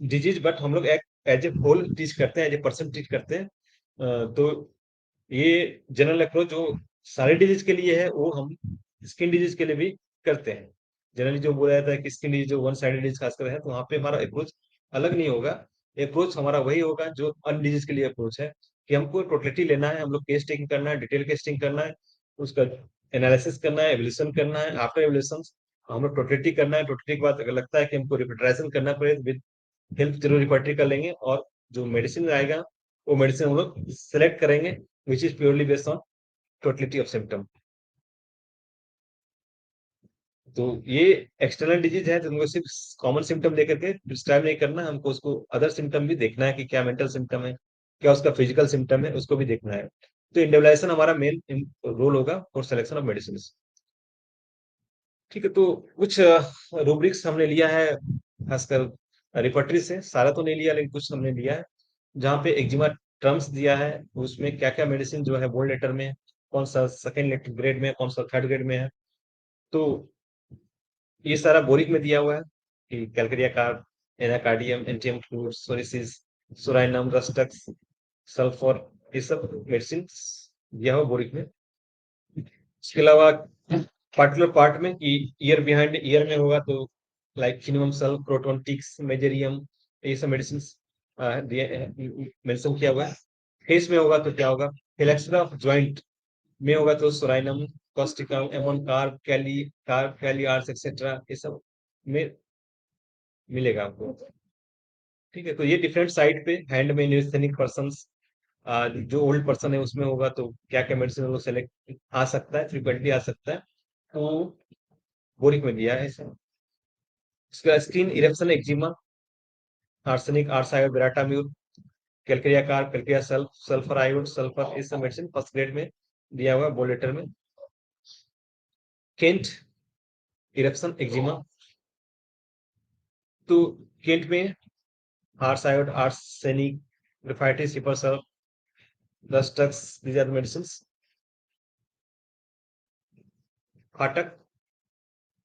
S2: disease, but हम लोग एज ए होल टीच करते हैं, एज ए पर्सन टीच करते हैं। तो ये जनरल अप्रोच जो सारे डिजीज के लिए है, वो हम स्किन डिजीज के लिए भी करते हैं। जनरली जो बोला जाता है कि स्किन डिजीज जो वन साइडेड डिजीज खासकर है, तो वहाँ पे हमारा अप्रोच अलग नहीं होगा। अप्रोच हमारा वही होगा जो अन्य डिजीज के लिए अप्रोच है, कि हमको टोटलिटी लेना है, हम लोग केस टेकिंग करना है, डिटेल केस करना है, उसका एनालिसिस करना है, एवोल्यूशन करना है, आफ्टर एवोल्यूशन हम लोग टोटलिटी करना है। टोटलिटी के बाद अगर लगता है कि हमको रिपीटराइजेशन करना पड़े विद हेल्प जरूर रिपर्टरी कर लेंगे, और जो मेडिसिन आएगा वो मेडिसिन हम लोग सेलेक्ट करेंगे which is purely based on totality of symptom. तो ये एक्सटर्नल डिजीज है, तो हमको सिर्फ कॉमन सिम्टम देकर के प्रिस्क्राइब नहीं करना, हमको उसको अदर सिम्टम भी देखना है कि क्या मेंटल सिम्टम है, क्या उसका फिजिकल सिम्टम है, उसको भी देखना है। तो इंडिविजुअलाइजेशन हमारा मेन रोल होगा फॉर सिलेक्शन ऑफ मेडिसिन। ठीक है, तो कुछ रूब्रिक्स हमने लिया है, खासकर रिपर्टरी से, सारा तो नहीं लिया लेकिन कुछ हमने लिया है, जहाँ पे एक्जिमा टर्म्स दिया है, उसमें क्या क्या मेडिसिन जो है बोल्ड लेटर में, कौन सा सेकेंड लेटर ग्रेड में, कौन सा थर्ड ग्रेड में है। तो ये सारा बोरिक में दिया हुआ है कि कैलकेरिया कार्ब, एनाकार्डियम, एंटियम फ्लूइड, सोरिसिस, सोराइनम, रस्टक्स, सल्फर, ये सब मेडिसिन दिया हुआ बोरिक में। इसके अलावा पार्टिकुलर पार्ट में कि ईयर बिहाइंड ईयर में होगा तो लाइक फिनिमम सल्फ, प्रोटोन, टिक्स, मेजेरियम, ये सब मेडिसिन मेंशन किया हुआ है। फेस में होगा तो क्या होगा, फ्लेक्सुरा ऑफ जॉइंट में होगा तो सोराइनम, कॉस्टिकम, एमोन कार्ब, कैली आर्स एक्सेट्रा, ये सब में मिलेगा आपको। ठीक है, तो ये डिफरेंट साइड पे हैंड में न्यूस्थेनिक पर्सन, जो ओल्ड पर्सन है उसमें होगा तो क्या क्या मेडिसिन वो सेलेक्ट आ सकता है, फ्रिक्वेंटली आ सकता है, तो बोरिक में दिया है इसे। उसका स्किन इरेप्शन, एक्जिमा, आर्सेनिक, आर्साइड, baryta mur, calcarea carb, calcarea sulph, sulphur iod, sulphur, इस सब मेडिसिन फर्स्ट ग्रेड में दिया हुआ है बोल्ड लेटर में। केंट इरेप्शन, एक्जिमा, तो केंट में आर्साइड, आर्सेनिक, ग्रेफाइटिस, सिपर sulph, rhus tox, these are medicine. Phatak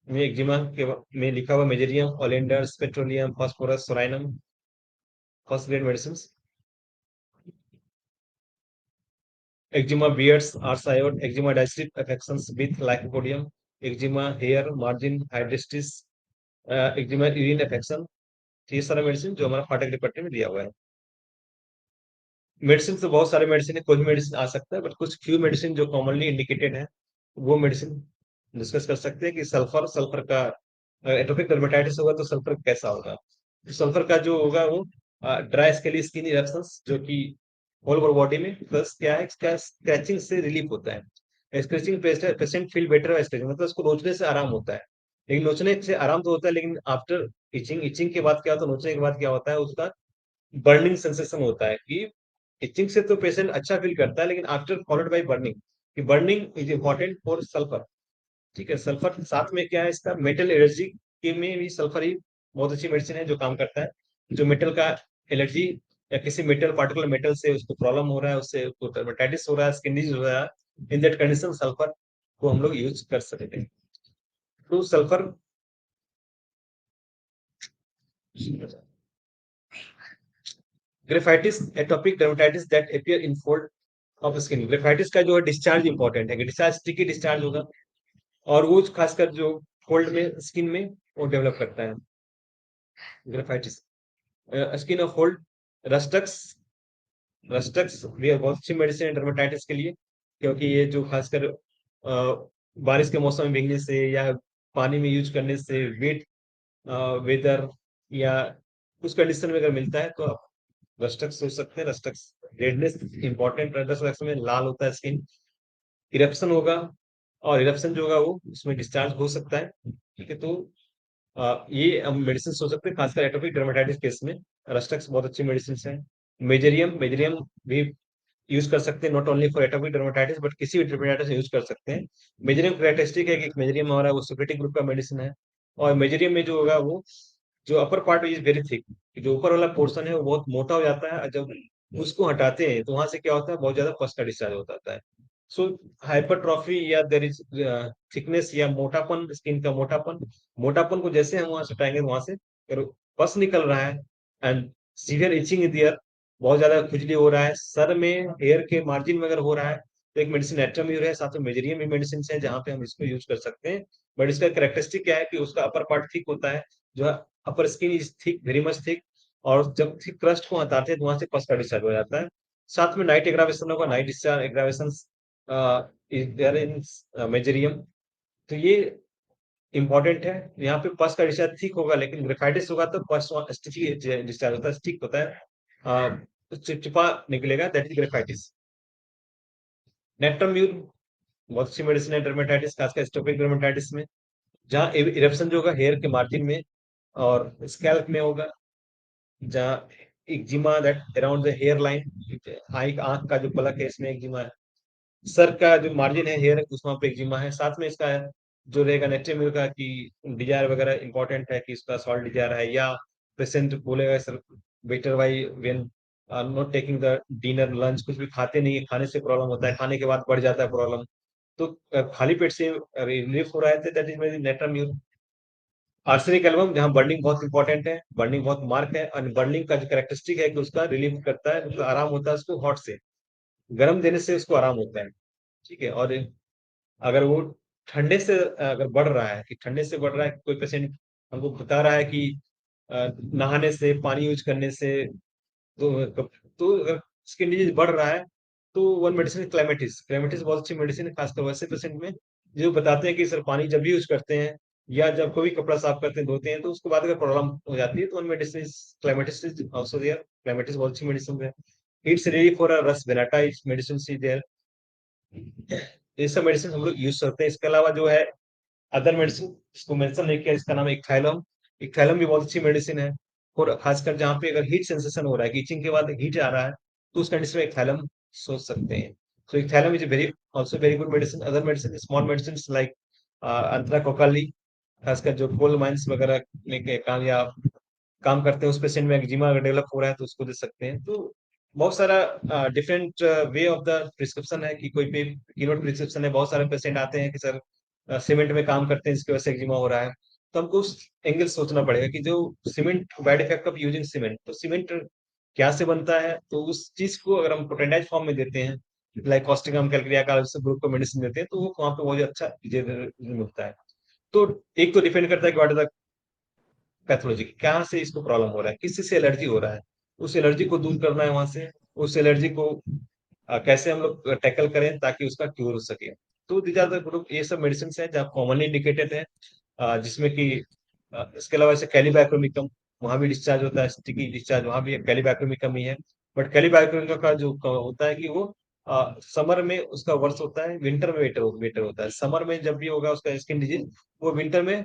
S2: में एक्जिमा के में लिखा हुआ mezereum, oleanders, petroleum, phosphorus, psorinum, first grade medicine. Eczema बियर्स, आर्सायोड, eczema digestive affections with lycopodium, eczema hair margin Hydrastis, eczema urine affection, ये सारा मेडिसिन जो हमारा फाटक डिपार्टमेंट में दिया हुआ है। मेडिसिन तो बहुत सारे मेडिसिन है, कोई भी मेडिसिन आ सकता है, बट कुछ फ्यू मेडिसिन जो कॉमनली इंडिकेटेड है वो मेडिसिन डिस्कस कर सकते हैं कि सल्फर, सल्फर का एटोपिक डर्मेटाइटिस होगा तो सल्फर कैसा होगा। तो सल्फर का जो होगा वो ड्राई स्केली स्किन इरेप्शंस, जो कि ऑल ओवर बॉडी में, प्लस क्या है, क्या स्क्रैचिंग से रिलीफ होता है, scratching patient feel better, scratching मतलब उसको नोचने से आराम होता है, लेकिन नोचने से आराम तो होता है, लेकिन आफ्टर इचिंग, इचिंग के बाद क्या होता है, नोचने के बाद क्या होता है, उसका बर्निंग सेंसेशन होता है कि इचिंग से तो पेशेंट अच्छा फील करता है, लेकिन आफ्टर फॉलोड बाय बर्निंग, कि burning is important for sulphur. ठीक है, सल्फर साथ में क्या है, इसका मेटल एलर्जी के में भी सल्फर ही बहुत अच्छी मेडिसिन है जो काम करता है। जो मेटल का एलर्जी या किसी मेटल, पार्टिकुलर मेटल से उसको प्रॉब्लम हो रहा है, उससे उसको डर्मेटाइटिस हो रहा है, स्किन डिजीज हो रहा है, इन दैट कंडीशन सल्फर को हम लोग यूज कर सकते हैं। तो sulphur graphites, atopic dermatitis that appear in fold of skin. Graphites का जो है डिस्चार्ज इंपॉर्टेंट है, कि डिस्चार्ज स्टिकी डिस्चार्ज होगा, और वो खासकर जो फोल्ड में स्किन में वो डेवलप करता है graphites. Skin of fold, Rhus tox, Rhus tox भी बहुत अच्छी मेडिसिन है डर्मेटाइटिस के लिए, क्योंकि ये जो खासकर बारिश के मौसम में भीगने से या पानी में यूज करने से, वेट वेदर या उस कंडीशन में अगर मिलता है तो आप रस्टक्स सोच सकते हैं। रस्टक्स रेडनेस इंपॉर्टेंट, रस्टक्स में लाल होता है स्किन, इरप्शन होगा, और इरप्शन जो होगा वो उसमें डिस्चार्ज हो सकता है। ठीक है, तो ये हम मेडिसिन सोच सकते हैं खासकर एटोपिक डर्मेटाइटिस केस में। रस्टक्स बहुत अच्छी मेडिसिन है। मेजेरियम, मेजेरियम भी यूज कर सकते हैं, not only for atopic dermatitis but किसी भी डर्मेटाइटिस यूज कर सकते हैं। मेजेरियम कैरेक्टरिस्टिक है कि मेजेरियम हमारा वो सिक्रेटिक ग्रुप का मेडिसिन है, और मेजेरियम में जो होगा वो जो upper part is very thick, जो ऊपर वाला पोर्शन है वो बहुत मोटा हो जाता है, और जब उसको हटाते हैं तो वहां से क्या होता है, बहुत ज्यादा पस का डिस्चार्ज होता है। सो हाइपरट्रॉफी या देर इज थिकनेस या मोटापन, स्किन का मोटापन, मोटापन को जैसे हम वहां हटाएंगे वहां से अगर पस निकल रहा है, and severe itching in ear, बहुत ज्यादा खुजली हो रहा है सर में, हेयर के मार्जिन में अगर हो रहा है, तो एक मेडिसिन एट्राम्यूर है, साथ में मेजेरियम भी मेडिसिन है जहाँ पे हम इसको यूज कर सकते हैं। बट इसका कैरेक्टरिस्टिक क्या है कि उसका अपर पार्ट थिक होता है, जो upper skin is thick, very much thick, और जब थिक क्रस्ट को हटाते हैं तो वहां से पस का डिस्चार्ज हो जाता है। साथ में नाइट एग्रावेशन होगा, night discharge aggravation is there in mezereum. तो ये इंपॉर्टेंट है। यहाँ पे पस का डिस्चार्ज ठीक होगा, लेकिन ग्रेफाइटिस होगा तो पस स्टिकी डिस्चार्ज होता है, स्टिक होता है, चिपचिपा निकलेगा, दैट इज ग्रेफाइटिस। नेट्रम्यूर बहुत अच्छी मेडिसिन है डर्मेटाइटिस, खासकर स्टोपिक डर्मेटाइटिस में, जहाँ इरप्शन जो होगा हेयर के मार्जिन में और स्कैल्प में होगा, जहाँ eczema that around the hair line, eye आंख का जो पलक है इसमें एक्जिमा है, सर का जो मार्जिन है हेयर उस वहां पे एक्जिमा है। साथ में इसका जो रहेगा नेट्रेमिल का कि डिजायर वगैरह इंपॉर्टेंट है कि इसका सॉल्ट डिजायर है, या पेशेंट बोलेगा sir better why when not taking the dinner lunch, कुछ भी खाते नहीं है, खाने से प्रॉब्लम होता है, खाने के बाद बढ़ जाता है प्रॉब्लम, तो खाली पेट से रिलीफ हो रहा है, दैट इज मेरी नेट्राम्यूल। आर्सेनिक एल्बम, जहाँ बर्निंग बहुत इंपॉर्टेंट है, बर्निंग बहुत मार्क है, और बर्निंग का जो कैरेक्टरिस्टिक है कि उसका रिलीफ करता है, उसका आराम होता है उसको हॉट से, गर्म देने से उसको आराम होता है। ठीक है। और अगर वो ठंडे से अगर बढ़ रहा है, कि ठंडे से बढ़ रहा है, कोई पेशेंट हमको बता रहा है कि नहाने से, पानी यूज करने से, तो अगर स्किन डिजीज बढ़ रहा है, तो वन मेडिसिन क्लेमेटिस, क्लेमेटिस बहुत अच्छी मेडिसिन है, खासकर वैसे पेशेंट में जो बताते हैं कि सर पानी जब भी यूज करते हैं या जब कोई भी कपड़ा साफ करते हैं, धोते हैं, तो उसके बाद अगर प्रॉब्लम हो जाती है, तो one medicine clematis is also there. Clematis बहुत अच्छी मेडिसिन है। It's ready for a rhus venenata, it's medicine is there. ये सब मेडिसिन हम लोग यूज करते हैं। इसके अलावा जो है अदर मेडिसिन, इसको मेंशन नहीं किया, इसका नाम है इक्थाइलम। इक्थाइलम भी बहुत अच्छी मेडिसिन है, और खासकर जहाँ पे अगर हीट सेंसेशन हो रहा है, इचिंग के बाद हीट आ रहा है, तो उस कंडीशन में इक्थाइलम सोच सकते हैं। So ichthyolum is very also very good medicine. Other medicine, small medicine like अंतरा, खासकर जो कोल माइंस वगैरह लेके काम या काम करते हैं, उस पेशेंट में एक्जिमा अगर डेवलप हो रहा है तो उसको दे सकते हैं। तो बहुत सारा different way of the prescription है, कि कोई पे कीनोट प्रिस्क्रिप्शन है, बहुत सारे पेशेंट आते हैं कि सर सीमेंट में काम करते हैं, इसकी वजह से एक्जिमा हो रहा है, तो हमको उस एंगल सोचना पड़ेगा कि जो cement, bad effect of using cement, तो सीमेंट क्या से बनता है, तो उस चीज को अगर हम प्रोटेंडाइज फॉर्म में देते हैं, लाइक कॉस्टिकम कैलक्रिया का ग्रुप को मेडिसिन देते हैं, तो वो वहाँ पे बहुत अच्छा रिजल्ट मिलता है। तो एक तो डिपेंड करता है कि व्हाट इज द पैथोलॉजी, कहाँ से इसको प्रॉब्लम हो रहा है, किस चीज से एलर्जी हो रहा है, उस एलर्जी को दूर करना है वहां से, उस एलर्जी को कैसे हम लोग टैकल करें ताकि उसका क्यूर हो सके। तो दीज आर द ग्रुप, ये सब मेडिसिन है जहाँ कॉमनली इंडिकेटेड है, जिसमें कि इसके अलावा जैसे कैलिबैक्रोमिकम, वहां भी डिस्चार्ज होता है, स्टिकी डिस्चार्ज, वहां भी कैलिबैक्रोमिकम ही है। बट कैलिबैक्रोमिकम का जो होता है कि वो समर में उसका वर्ष होता है, विंटर में बेटर बेटर होता है। समर में जब भी होगा उसका स्किन डिजीज, वो विंटर में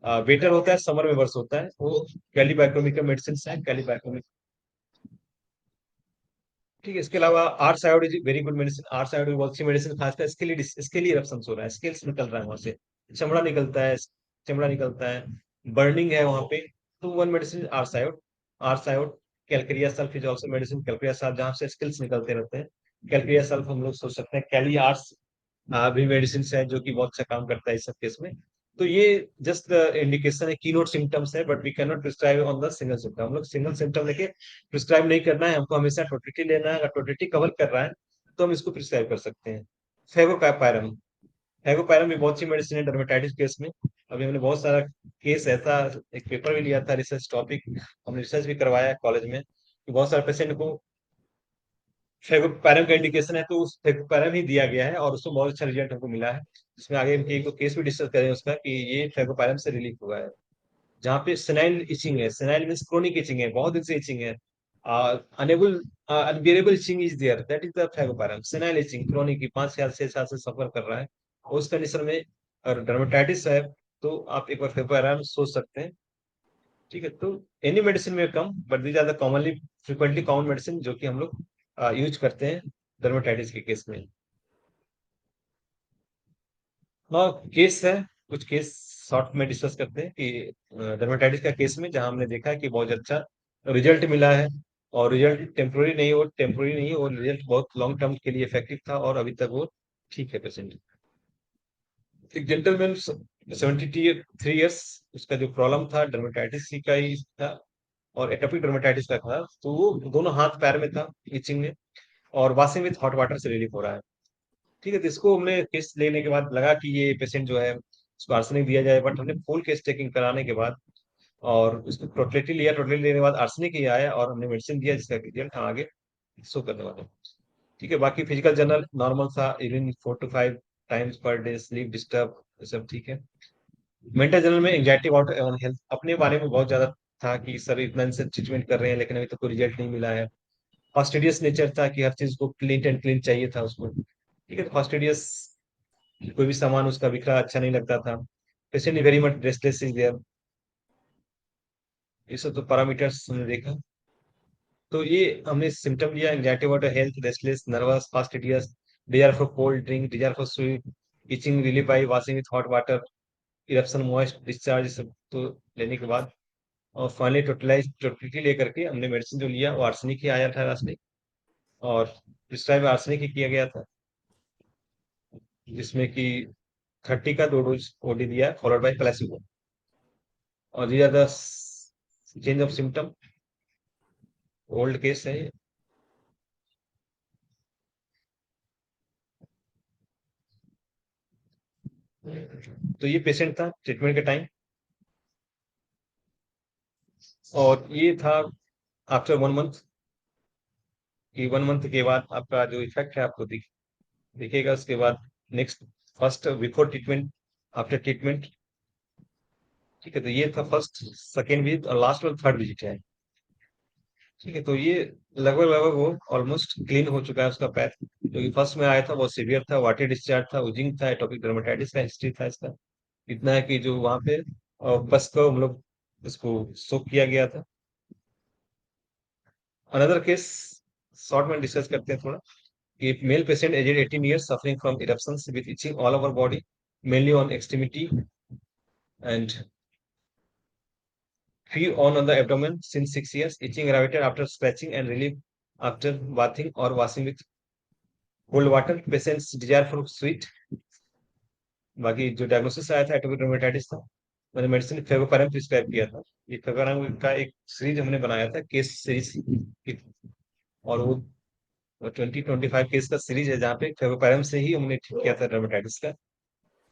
S2: बेटर होता है, समर में वर्ष होता है। वो कैलिबैक्रोमिक मेडिसिन है, कैलिबैक्रोमिक। ठीक है। इसके अलावा ars iod is very good medicine. Ars iod बहुत अच्छी मेडिसिन, खासकर इसके लिए इरप्शन हो रहा है, स्केल्स निकल रहा है वहां से, चमड़ा निकलता है, चमड़ा निकलता है, बर्निंग है वहां पे, तो one medicine ars iod. Ars iod, calcarea sulph is also medicine, calcarea sulph जहाँ से स्किल्स निकलते रहते हैं, कैलक्रिया सल्फ हम लोग सोच सकते हैं। कैली आर्स भी मेडिसिन है जो कि बहुत अच्छा काम करता है इस सब केस में। तो ये जस्ट इंडिकेशन है, कीनोट सिम्टम्स है, but we can not prescribe on the single symptom. हम लोग सिंगल सिम्टम लेके प्रिस्क्राइब नहीं करना है, हमको हमेशा टोटलिटी लेना है। अगर टोटलिटी कवर कर रहा है तो हम इसको प्रिस्क्राइब कर सकते हैं। फेगोपैरम, फेगोपैरम भी बहुत अच्छी मेडिसिन है डर्मेटाइटिस केस में। अभी हमने बहुत सारा केस ऐसा, एक पेपर भी लिया था, रिसर्च टॉपिक, हमने रिसर्च भी करवाया कॉलेज में, कि बहुत सारे पेशेंट को फेगोपैरम का इंडिकेशन है, तो उस फेगोपैरम ही दिया गया है और उसको बहुत अच्छा रिजल्ट हमको मिला है। इसमें आगे हम एक दो केस भी डिस्कस करें उसका, कि ये फेगोपैरम से रिलीफ हुआ है। जहाँ पे सेनाइल इचिंग है, सेनाइल मींस क्रोनिक इचिंग है, बहुत दिन से इचिंग है, unable unbearable itching is there, that is the fagopyrum. Senile itching chronic की 5 साल 6 साल से सफर कर रहा है, उस कंडीशन में अगर डर्मेटाइटिस है, तो आप एक बार फेगोपैरम सोच सकते हैं। ठीक है। तो एनी मेडिसिन में come, but these are the commonly frequently common medicine जो कि हम लोग यूज करते हैं डर्मेटाइटिस के केस में। हाँ, केस है, कुछ केस शॉर्ट में डिस्कस करते हैं कि डर्मेटाइटिस का केस में जहां हमने देखा है कि बहुत अच्छा रिजल्ट मिला है, और रिजल्ट टेम्पोररी नहीं है, वो रिजल्ट बहुत लॉन्ग टर्म के लिए इफेक्टिव था, और अभी तक वो ठीक है पेशेंट। एक जेंटलमैन 73 ईयर्स, उसका जो प्रॉब्लम था डर्मेटाइटिस का ही था, और एटोपिक डर्मेटाइटिस का था, तो वो दोनों हाथ पैर में था, इचिंग में, और वाशिंग विथ हॉट वाटर से रिलीफ हो रहा है। ठीक है। तो इसको हमने केस लेने के बाद लगा कि ये पेशेंट जो है उसको आर्सेनिक दिया जाए, बट हमने फुल केस टेकिंग कराने के बाद और उसको टोटलिटी लिया, टोटलिटी लेने के बाद आर्सेनिक ही आया और हमने मेडिसिन दिया जिसका रिजल्ट हम आगे शो करने वाले हैं। ठीक है, बाकी फिजिकल जनरल नॉर्मल था, urine 4 to 5 times per day, sleep disturb, सब ठीक है। मेंटल जनरल में एंग्जाइटी अबाउट हेल्थ, अपने बारे में बहुत ज्यादा था कि सर इतना इनसे ट्रीटमेंट कर रहे हैं लेकिन अभी तक कोई रिजल्ट नहीं मिला है। फास्टिडियस नेचर था कि हर चीज को क्लीन एंड क्लीन चाहिए था उसको। ठीक है, फास्टिडियस, कोई भी सामान उसका बिखरा अच्छा नहीं लगता था। Patient very much restless is there. ये सब तो पैरामीटर्स हमने देखा। तो ये हमने सिम्टम लिया, anxiety about health, restless, nervous, fastidious, desire for cold drink, desire for sweet, itching relief by washing with hot water, eruption, moist discharge, सब तो लेने के बाद और फाइनली टोटलिटी लेकर के हमने मेडिसिन जो लिया वो आर्सेनिक ही आया था, आर्सेनिक। और प्रिस्क्राइब आर्सेनिक ही किया गया था, जिसमें कि 30 का 2 डोज ओडी दिया फॉलोड बाय प्लेसिबो। और दिया the change of symptom, old case है ये। तो ये पेशेंट था ट्रीटमेंट के टाइम, और ये था आफ्टर 1 मंथ, कि 1 मंथ के बाद आपका जो इफेक्ट है आपको दिखेगा। उसके बाद next, first before treatment, after treatment. ठीक है, तो ये था फर्स्ट, सेकेंड विजिट और लास्ट और थर्ड विजिट है। ठीक है, तो ये लगभग लगभग वो ऑलमोस्ट क्लीन हो चुका है उसका पैर। जो कि फर्स्ट में आया था बहुत सीवियर था, वाटर डिस्चार्ज था, उजिंग था, एटोपिक डर्मेटाइटिस का हिस्ट्री था इसका। इतना है कि जो वहां पे बस को हम लोग इसको सोक किया गया था। अनदर केस शॉर्ट में डिस्कस करते हैं थोड़ा, कि male patient aged 18 years suffering from eruptions with itching all over body, mainly on extremity and few on the abdomen since 6 years, itching aggravated after scratching and relief after bathing or washing with cold water, patient's desire for sweet। बाकी जो diagnosis आया था atopic dermatitis था, मैंने medicine फेविपिराम prescribe किया था। ये फेविपिराम का एक सीरीज हमने बनाया था, केस सीरीज, और वो 20-25 केस का सीरीज है जहाँ पे फेविपिराम से ही हमने ठीक किया था डर्मेटाइटिस का।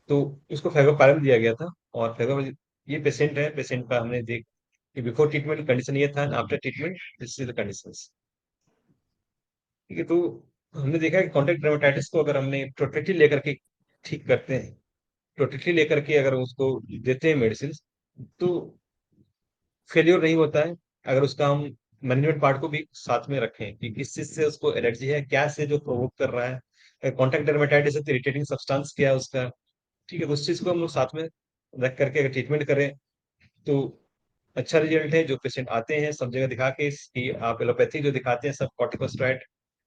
S2: तो उसको फेविपिराम दिया गया था। और फेविपिराम, ये पेशेंट है, पेशेंट का हमने देख कि बिफोर ट्रीटमेंट कंडीशन ये था, after treatment this is the conditions. ठीक है, तो हमने देखा कि कॉन्टैक्ट डर्मेटाइटिस को अगर हमने प्रोटेक्टिव लेकर के ठीक करते हैं, प्रोटेक्टिव लेकर के अगर उसको देते हैं मेडिसिन, तो फेल्योर नहीं होता है। अगर उसका हम मैनेजमेंट पार्ट को भी साथ में रखें कि किस चीज से उसको एलर्जी है, क्या से जो प्रोवोक कर रहा है, कॉन्टैक्ट डर्मेटाइटिस है तो इरिटेटिंग सब्सटेंस क्या है उसका। ठीक है, तो उस चीज को हम लोग साथ में रख करके अगर ट्रीटमेंट करें तो अच्छा रिजल्ट है। जो पेशेंट आते हैं सब जगह दिखा के कि आप एलोपैथी जो दिखाते हैं सब कॉर्टिकोस्टेरॉइड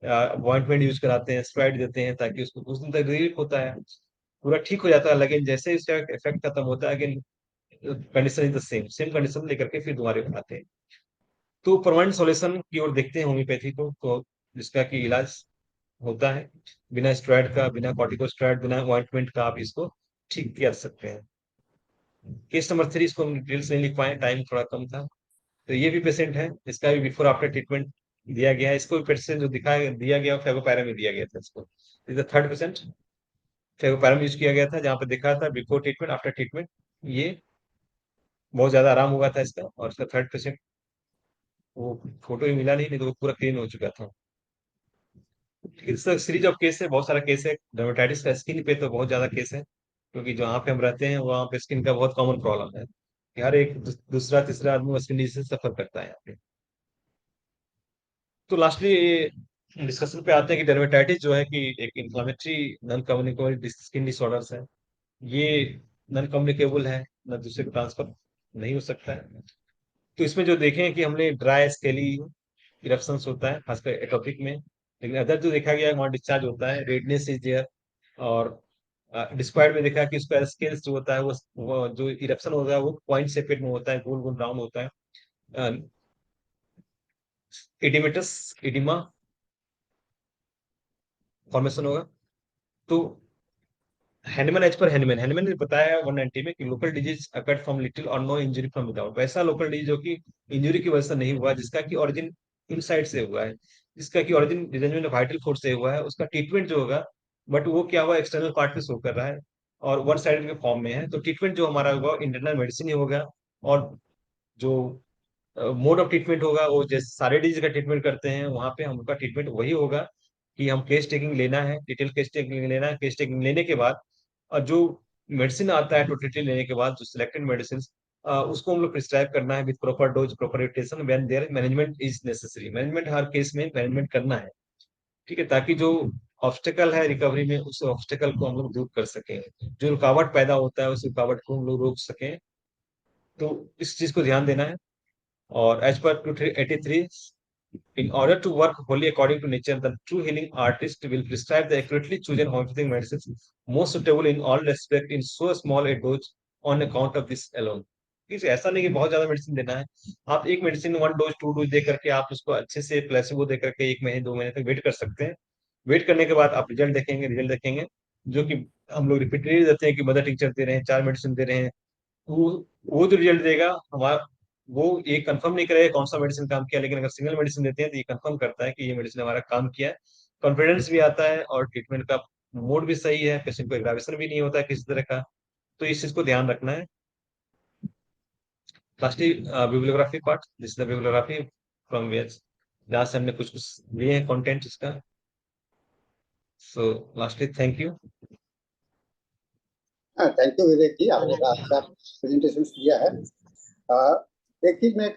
S2: ऑइंटमेंट यूज कराते हैं, स्टेरॉइड देते हैं ताकि उसको कुछ दिन तक रिलीफ होता है, पूरा ठीक हो जाता है। लेकिन जैसे ही इसका इफेक्ट खत्म होता है, again condition is the same, same condition लेकर के फिर दोबारा आते हैं। तो परमानेंट सॉल्यूशन की ओर देखते हैं होम्योपैथी को, तो जिसका कि इलाज होता है बिना स्टेरॉइड का, बिना कॉर्टिकोस्टेरॉइड, बिना ऑइंटमेंट का आप इसको ठीक कर सकते हैं। केस नंबर 3, इसको हम डिटेल्स नहीं लिख पाए, टाइम थोड़ा कम था। तो ये भी पेशेंट है, इसका भी बिफोर आफ्टर ट्रीटमेंट दिया गया है। इसको भी पेशेंट जो दिखाया दिया गया फेविपिराम में दिया गया था इसको। इज द थर्ड पेशेंट, फेविपिराम यूज किया गया था, जहाँ पे दिखा था बिफोर ट्रीटमेंट आफ्टर ट्रीटमेंट, ये बहुत ज्यादा आराम हुआ था इसका। और इसका थर्ड पेशेंट, वो फोटो ही मिला नहीं, नहीं तो वो पूरा क्लीन हो चुका था। ठीक है, सर सीरीज ऑफ केस है, बहुत सारा केस है। डर्मेटाइटिस का स्किन पे तो बहुत ज्यादा केस है, क्योंकि जहाँ पे हम रहते हैं वहाँ पे स्किन का बहुत कॉमन प्रॉब्लम है कि हर एक दूसरा तीसरा आदमी स्किन डिजीज से सफर करता है यहाँ पे। तो लास्टली डिस्कशन पे आते हैं कि डर्मेटाइटिस जो है कि एक inflammatory non communicable skin disorders है। ये नॉन कम्युनिकेबल है, न दूसरे को ट्रांसफर नहीं हो सकता है। तो इसमें जो देखें कि हमने ड्राई स्केली इरप्शंस होता है खासकर एटोपिक में, लेकिन अदर जो देखा गया है वहाँ डिस्चार्ज होता है, रेडनेस इज देयर। और डिस्क्वायड में देखा कि उसका स्केल्स जो होता है वो जो इरप्शन होता है वो पॉइंट शेपेड में होता है, गोल गोल राउंड होता है। एडिमेटस एडिमा फॉर्मेशन होगा। तो हैंडमैन, एज पर हैंडमैन, हैंडमैन ने बताया 190 में कि local disease occurred from little or no injury from without, वैसा लोकल डिजीज जो कि इंजरी की वजह से नहीं हुआ, जिसका कि ओरिजिन इनसाइड से हुआ है, जिसका कि origin derangement of vital force से हुआ है, उसका ट्रीटमेंट जो होगा, बट वो क्या हुआ एक्सटर्नल पार्ट पे शो कर रहा है और वन साइडेड के फॉर्म में है, तो ट्रीटमेंट जो हमारा होगा इंटरनल मेडिसिन ही होगा। और जो मोड ऑफ ट्रीटमेंट होगा वो जैसे सारे डिजीज का ट्रीटमेंट करते हैं, वहां पे हमका ट्रीटमेंट वही होगा कि हम केस टेकिंग लेना है, डिटेल केस टेकिंग लेना है। केस टेकिंग लेने के बाद और जो मेडिसिन आता है टोटलिटी लेने के बाद, जो सिलेक्टेड मेडिसिन उसको हम लोग प्रिस्क्राइब करना है with proper dose, proper nutrition, when there management is necessary. Management her case में मैनेजमेंट करना है, ठीक है, ताकि जो ऑब्स्टेकल है रिकवरी में, उस ऑब्स्टेकल को हम लोग दूर कर सकें, जो रुकावट पैदा होता है उस रुकावट को हम लोग रोक सकें। तो इस चीज को ध्यान देना है। और as per 283, in order to work wholly according to nature, the true healing artist will prescribe the accurately chosen homeopathic medicines most suitable in all respect in so small a dose on account of this alone। किसी ऐसा नहीं कि बहुत ज्यादा medicine देना है। आप एक मेडिसिन 1 डोज 2 डोज दे करके आप उसको अच्छे से प्लेसिबो दे करके 1 महीने 2 महीने तक वेट कर सकते हैं। वेट करने के बाद आप रिजल्ट देखेंगे, जो कि हम लोग रिपीटेडली देते हैं कि मदर टिंचर दे रहे हैं, 4 मेडिसिन दे रहे हैं, वो वो जो रिजल्ट देगा हमारा, वो ये कंफर्म नहीं करेगा कौन सा मेडिसिन काम किया, लेकिन अगर सिंगल मेडिसिन देते हैं तो ये कंफर्म करता है कि ये मेडिसिन हमारा काम किया है। कॉन्फिडेंस भी आता है और ट्रीटमेंट का मोड भी सही है, पेशेंट को एग्रावेशन भी नहीं होता है किसी तरह का। तो इस चीज को ध्यान रखना है। Lastly bibliography part, this the bibliography from वेज, जहाँ से हमने कुछ कुछ लिए हैं कंटेंट इसका। So lastly thank you.
S1: हाँ, थैंक यू विवेक जी, आपने बड़ा अच्छा प्रेजेंटेशन दिया है। एक चीज मैं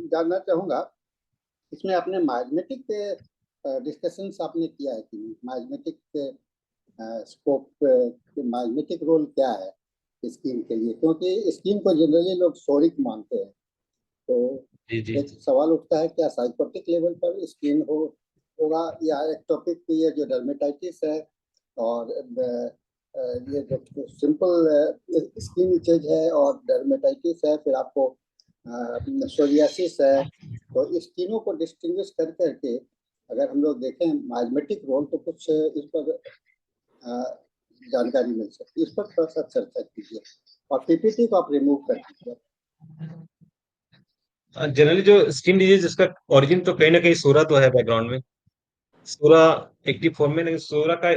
S1: जानना चाहूंगा, इसमें आपने माइग्मेटिक डिस्कशंस आपने किया है कि नहीं? माइग्मेटिक स्कोप, माइग्मेटिक रोल क्या है स्किन के लिए, क्योंकि स्किन को जनरली लोग सोरिक मानते हैं। तो
S2: जी जी।
S1: एक सवाल उठता है, क्या साइकोटिक लेवल पर स्किन होगा, या एक्टोपिक, ये जो डर्मेटाइटिस है और ये जो सिंपल स्किन इचेज है और डर्मेटाइटिस है, फिर आपको सोरियासिस है। तो इस तीनों को डिस्टिंग्विश कर करके अगर हम लोग देखें माइग्मेटिक रोल, तो कुछ इस पर जानकारी मिल सकती है। इस पर थोड़ा सा चर्चा कीजिए और पीपीटी को आप रिमूव कर दीजिए।
S2: जनरली जो स्किन डिजीज, इसका ओरिजिन तो कहीं ना कहीं सोरा तो है बैकग्राउंड में, सोरा एक्टिव फॉर्म में, लेकिन सोरा का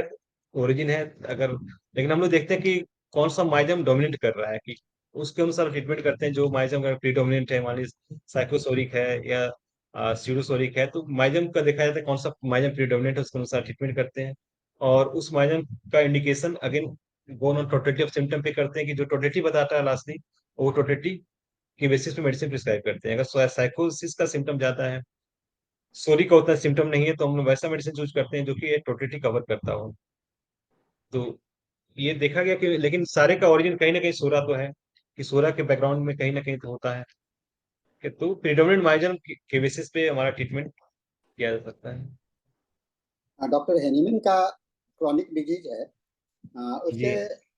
S2: ओरिजिन है अगर, लेकिन हम लोग देखते हैं कि कौन सा माइजम डोमिनेट कर रहा है, कि उसके अनुसार ट्रीटमेंट करते हैं। जो माइजम अगर प्रीडोमिनेंट है, मान लीजिए साइकोसोरिक है या सीडोसोरिक है, तो माइजम का देखा जाता है कौन सा माइजम प्रीडोमिनेंट है, उसके अनुसार ट्रीटमेंट करते हैं। और उस माइजम का indication again gone on totality of symptom पे करते हैं, कि जो टोटेलिटी बताता है लास्टली, वो टोटेलिटी के बेसिस पे मेडिसिन प्रिस्क्राइब करते हैं। अगर साइकोसिस का सिम्टम ज्यादा है, सोरी का उतना सिम्टम नहीं है, तो हम लोग वैसा मेडिसिन चूज करते हैं जो कि ये टोटलिटी कवर करता हो। तो ये देखा गया कि, लेकिन सारे का ओरिजिन कहीं ना कहीं सोरा तो है, कि सोरा के बैकग्राउंड में कहीं ना कहीं तो होता है, कि तो प्रिडोमिनेंट माइजन के बेसिस पे हमारा ट्रीटमेंट किया जा सकता है।
S1: डॉक्टर हेनीमैन का क्रॉनिक डिजीज है,
S2: जी
S1: उसके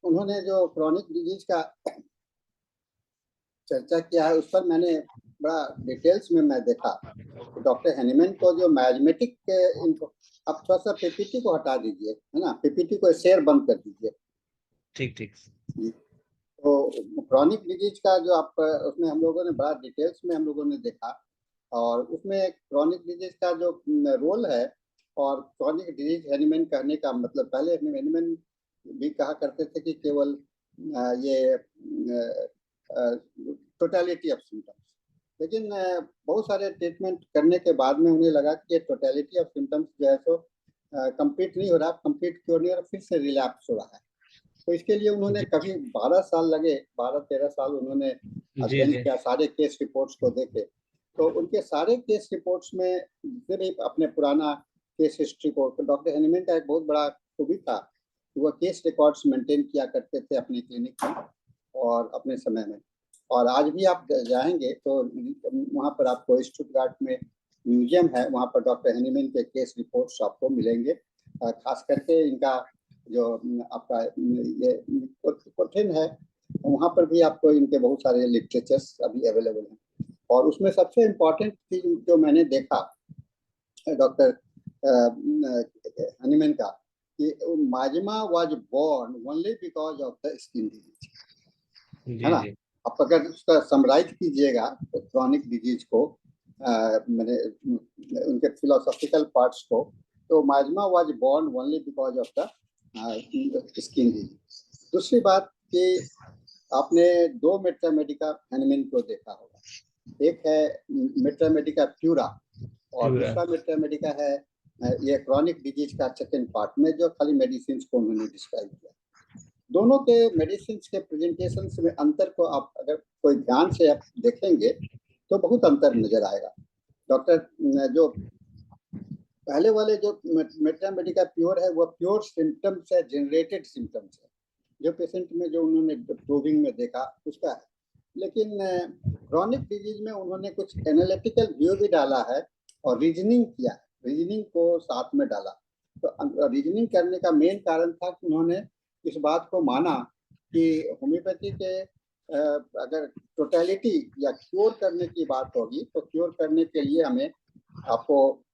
S1: उन्होंने जो क्रॉनिक डिजीज का चर्चा किया है, उस पर मैंने बड़ा डिटेल्स में मैं देखा। तो डॉक्टर हेनीमैन को जो मैग्मेटिक, आप थोड़ा सा पीपीटी को हटा दीजिए, है ना, पीपीटी को शेयर बंद कर दीजिए।
S2: ठीक ठीक।
S1: तो क्रॉनिक डिजीज का जो आप, उसमें हम लोगों ने बड़ा डिटेल्स में हम लोगों ने देखा, और उसमें क्रॉनिक डिजीज का जो रोल है, और क्रॉनिक डिजीज हेनीमैन कहने का मतलब, पहले हेनीमैन भी कहा करते थे कि केवल ये टोटलिटी ऑफ सिम्टम्स, लेकिन बहुत सारे ट्रीटमेंट करने के बाद में उन्हें लगा कि ये टोटलिटी ऑफ सिम्टम्स जो है सो कंप्लीट नहीं हो रहा, कंप्लीट क्योर नहीं हो रहा, फिर से रिलैप्स हो रहा है। तो इसके लिए उन्होंने
S2: जी
S1: कभी 12 साल लगे, 12-13 साल उन्होंने
S2: जी
S1: अध्ययन
S2: जी।
S1: किया, सारे केस रिपोर्ट्स को देखे। तो उनके सारे केस रिपोर्ट्स में, जितने भी अपने पुराना केस हिस्ट्री को, तो डॉक्टर हेनीमैन का एक बहुत बड़ा खूबी था कि वह केस रिकॉर्ड्स मेंटेन किया करते थे अपने क्लिनिक में और अपने समय में। और आज भी आप जाएंगे तो वहाँ पर आपको स्टुटगार्ट में म्यूजियम है, वहाँ पर डॉक्टर हेनीमैन के केस रिपोर्ट्स आपको मिलेंगे। खास करके इनका जो आपका ये कोठिन है, वहाँ पर भी आपको इनके बहुत सारे लिटरेचर्स अभी अवेलेबल हैं। और उसमें सबसे इम्पोर्टेंट चीज जो मैंने देखा डॉक्टर हनीमैन का, कि माजिमा was born only because of the skin disease, है
S2: जी
S1: ना।
S2: जी।
S1: आप अगर उसका समराइज कीजिएगा क्रॉनिक डिजीज को, मैंने उनके फिलोसॉफिकल पार्ट्स को, तो माजिमा was born only because of the skin disease. दूसरी बात कि आपने दो मेट्रा मेडिका हैनीमैन को देखा होगा, एक है मेट्रा मेडिका प्यूरा और दूसरा मेट्रा मेडिका है ये क्रॉनिक डिजीज का सेकंड पार्ट में जो खाली मेडिसिन को उन्होंने डिस्क्राइब किया। दोनों के मेडिसिन के प्रेजेंटेशन में अंतर को आप अगर कोई ध्यान से आप देखेंगे तो बहुत अंतर नजर आएगा। डॉक्टर जो पहले वाले जो मेट्रा मेडिका प्योर है वो प्योर सिम्टम्स है, जनरेटेड सिम्टम्स है, जो पेशेंट में जो उन्होंने प्रूविंग में देखा उसका है। लेकिन क्रॉनिक डिजीज में उन्होंने कुछ एनालिटिकल व्यू भी डाला है और रीजनिंग किया है, रीजनिंग को साथ में डाला। तो रीजनिंग करने का मेन कारण था कि उन्होंने इस बात को माना कि होम्योपैथी के अगर टोटलिटी या क्योर करने की बात होगी तो क्योर करने के लिए हमें आपको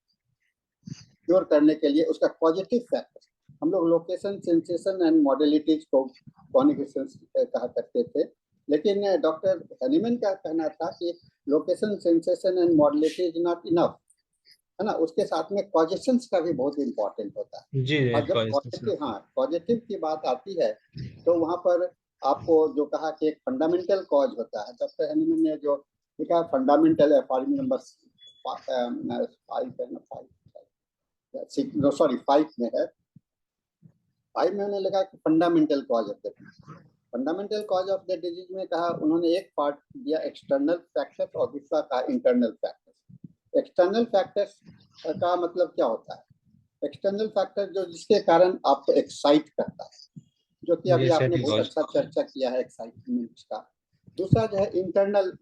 S1: क्योर करने के लिए उसका पॉजिटिव फैक्टर, हम लोग लोकेशन, सेंसेशन एंड मॉडलिटीज को कॉग्निशंस कहा करते थे, लेकिन डॉक्टर हैनीमैन का कहना था कि location, sensation and modality is not enough, है ना, उसके साथ में कॉजेशंस का भी बहुत इंपॉर्टेंट होता है।
S2: जी,
S1: और जब पॉजिटिव की बात आती है तो वहां पर आपको जो कहा कि एक फंडामेंटल कॉज होता है, डॉक्टर हैनीमैन ने जो लिखा फंडामेंटल है, फॉर्म नंबर 5 में है, 5 में उन्होंने लिखा कि fundamental cause of the disease. Fundamental cause of the disease में कहा उन्होंने एक पार्ट दिया एक्सटर्नल फैक्टर्स और दूसरा कहा इंटरनल फैक्टर्स। एक्सटर्नल फैक्टर्स का मतलब क्या होता है? एक्सटर्नल फैक्टर जो जिसके कारण आपको एक्साइट करता है, जो कि अभी आपने बहुत अच्छा चर्चा किया है एक्साइटमेंट का। दूसरा जो है इंटरनल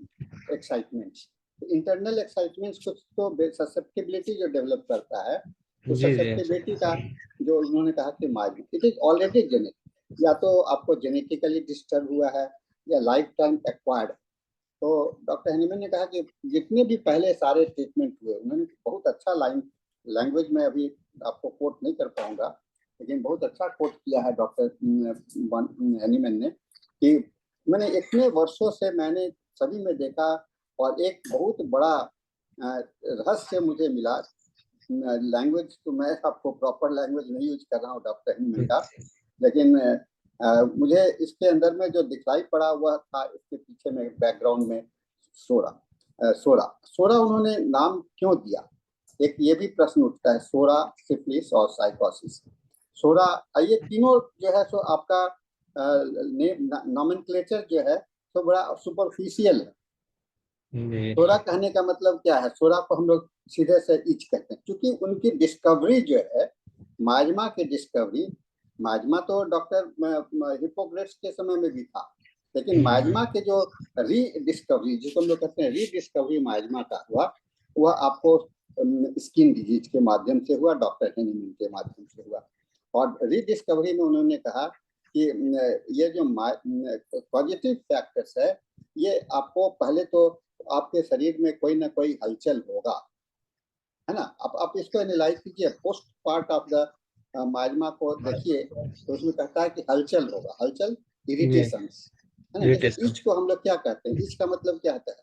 S1: एक्साइटमेंट्स। इंटरनल एक्साइटमेंट्स कुछ तो ससेप्टिबिलिटी जो डेवलप करता है, तो ससेप्टिबिलिटी का जो उन्होंने कहा कि migraine it is already genetic, या तो आपको जेनेटिकली डिस्टर्ब हुआ है या लाइफ टाइम एक्वायर्ड। तो डॉक्टर हैनीमैन ने कहा कि जितने भी पहले सारे ट्रीटमेंट हुए, उन्होंने बहुत अच्छा लैंग्वेज में अभी आपको कोट नहीं कर पाऊंगा, लेकिन बहुत अच्छा कोट किया है डॉक्टर हैनीमैन ने कि मैंने इतने वर्षों से मैंने सभी में देखा और एक बहुत बड़ा रहस्य मुझे मिला। लैंग्वेज तो मैं आपको प्रॉपर लैंग्वेज नहीं यूज कर रहा हूँ डॉक्टर हैनीमैन का, लेकिन मुझे इसके अंदर में जो दिखलाई पड़ा हुआ था, इसके पीछे में बैकग्राउंड में सोरा उन्होंने नाम क्यों दिया, एक ये भी प्रश्न उठता है। सोरा, सिफिलिस और साइकोसिस। सोरा, ये तीनों जो है सो आपका नॉमेनक्लेचर जो है तो बड़ा सुपरफिशियल है। सोरा कहने का मतलब क्या है? सोरा को हम लोग सीधे से इच कहते हैं, क्योंकि उनकी डिस्कवरी जो है, माजमा की डिस्कवरी, माजमा तो डॉक्टर हिप्पोक्रेट्स के समय में भी था, लेकिन माजमा के जो रीडिस्कवरी, जिसको हम लोग कहते हैं रीडिस्कवरी माजमा का हुआ, वह आपको स्किन डिजीज के माध्यम से हुआ, डॉक्टर हैनीमैन के माध्यम से हुआ। और रीडिस्कवरी में उन्होंने कहा कि ये जो पॉजिटिव फैक्टर्स है, ये आपको पहले तो आपके शरीर में कोई ना कोई हलचल होगा, है ना। आप इसको एनालाइज कीजिए, पोस्ट पार्ट ऑफ द माजमा को देखिए तो उसमें कहता है कि हलचल होगा, हलचल, इरिटेशंस, है ना। जैसे ईच को हम लोग क्या कहते हैं, ईच का मतलब क्या होता है?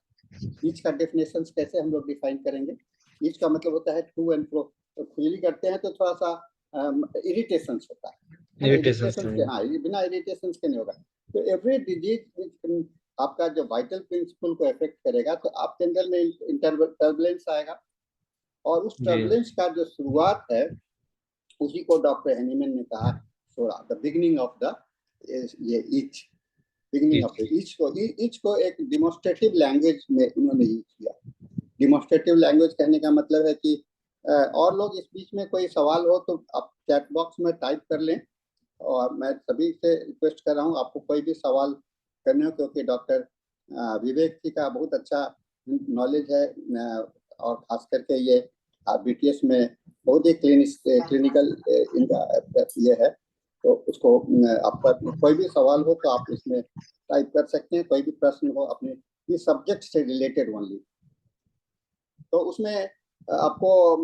S1: ईच का डेफिनेशन कैसे हम लोग डिफाइन करेंगे? ईच का मतलब होता है टू एंड फ्रो, तो खुजली करते हैं तो थोड़ा सा इरिटेशंस होता है, हाँ, बिना इरिटेशंस के नहीं होगा। तो एवरी डिजीज आपका जो वाइटल प्रिंसिपल को इफेक्ट करेगा, तो आपके अंदर में टर्बुलेंस आएगा, और उस टर्बुलेंस का जो शुरुआत है उसी को डॉक्टर हैनीमैन ने कहा सोरा, द बिगिनिंग ऑफ द ये each, beginning of the each को एक डिमोन्स्ट्रेटिव लैंग्वेज में उन्होंने यूज किया। डिमोन्स्ट्रेटिव लैंग्वेज कहने का मतलब है कि और लोग इस बीच में कोई सवाल हो तो आप चैट बॉक्स में टाइप कर लें, और मैं सभी से रिक्वेस्ट कर रहा हूँ आपको कोई भी सवाल करने हो, क्योंकि डॉक्टर विवेक जी का बहुत अच्छा नॉलेज है, और खास करके ये बीटीएस में बहुत ही क्लिनिकल इनका ये है, तो उसको आपका कोई भी सवाल हो तो आप इसमें टाइप कर सकते हैं, कोई भी प्रश्न हो अपने इस सब्जेक्ट से रिलेटेड ओनली। तो उसमें आपको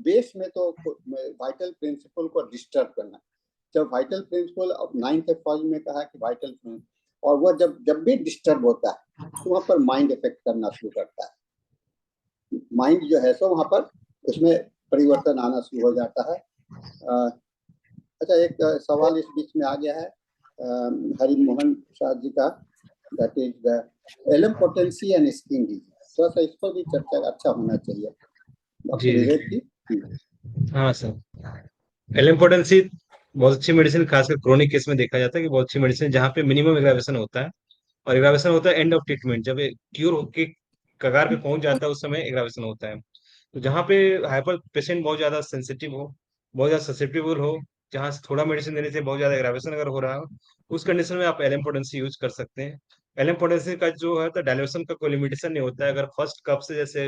S1: बेस में तो वाइटल प्रिंसिपल को डिस्टर्ब करना, जब वाइटल प्रिंसिपल 9th फॉज में कहा कि वाइटल प्रिंसिपल, और वह जब भी डिस्टर्ब होता है तो वहाँ पर माइंड इफेक्ट करना शुरू करता है, माइंड जो है सो वहाँ पर उसमें परिवर्तन आना शुरू हो जाता है। अच्छा, एक सवाल इस बीच में आ गया है हरि मोहन प्रसाद जी का, that is the LM potency and skin disease. थोड़ा सा इस पर भी चर्चा अच्छा होना चाहिए डॉक्टर
S2: जी
S1: विवेक
S2: जी।
S1: जी।
S2: हाँ सर, एलिम्पोटेंसी बहुत अच्छी मेडिसिन, खासकर क्रोनिक केस में देखा जाता है कि बहुत अच्छी मेडिसिन जहाँ पे मिनिमम एग्रावेशन होता है। और एग्रावेशन होता है एंड ऑफ ट्रीटमेंट, जब क्यूर होके कगार पे पहुंच जाता है उस समय एग्रावेशन होता है। तो जहाँ पे हाइपर पेशेंट बहुत ज्यादा सेंसिटिव हो, बहुत ज्यादा ससेप्टेबल हो, जहाँ से थोड़ा मेडिसिन देने से बहुत ज्यादा एग्रावेशन अगर हो रहा हो, उस कंडीशन में आप एलिम्पोटेंसी यूज कर सकते हैं। एलिम्पोटेंसी का जो है तो डायल्यूशन का कोई लिमिटेशन नहीं होता है। अगर फर्स्ट कप से जैसे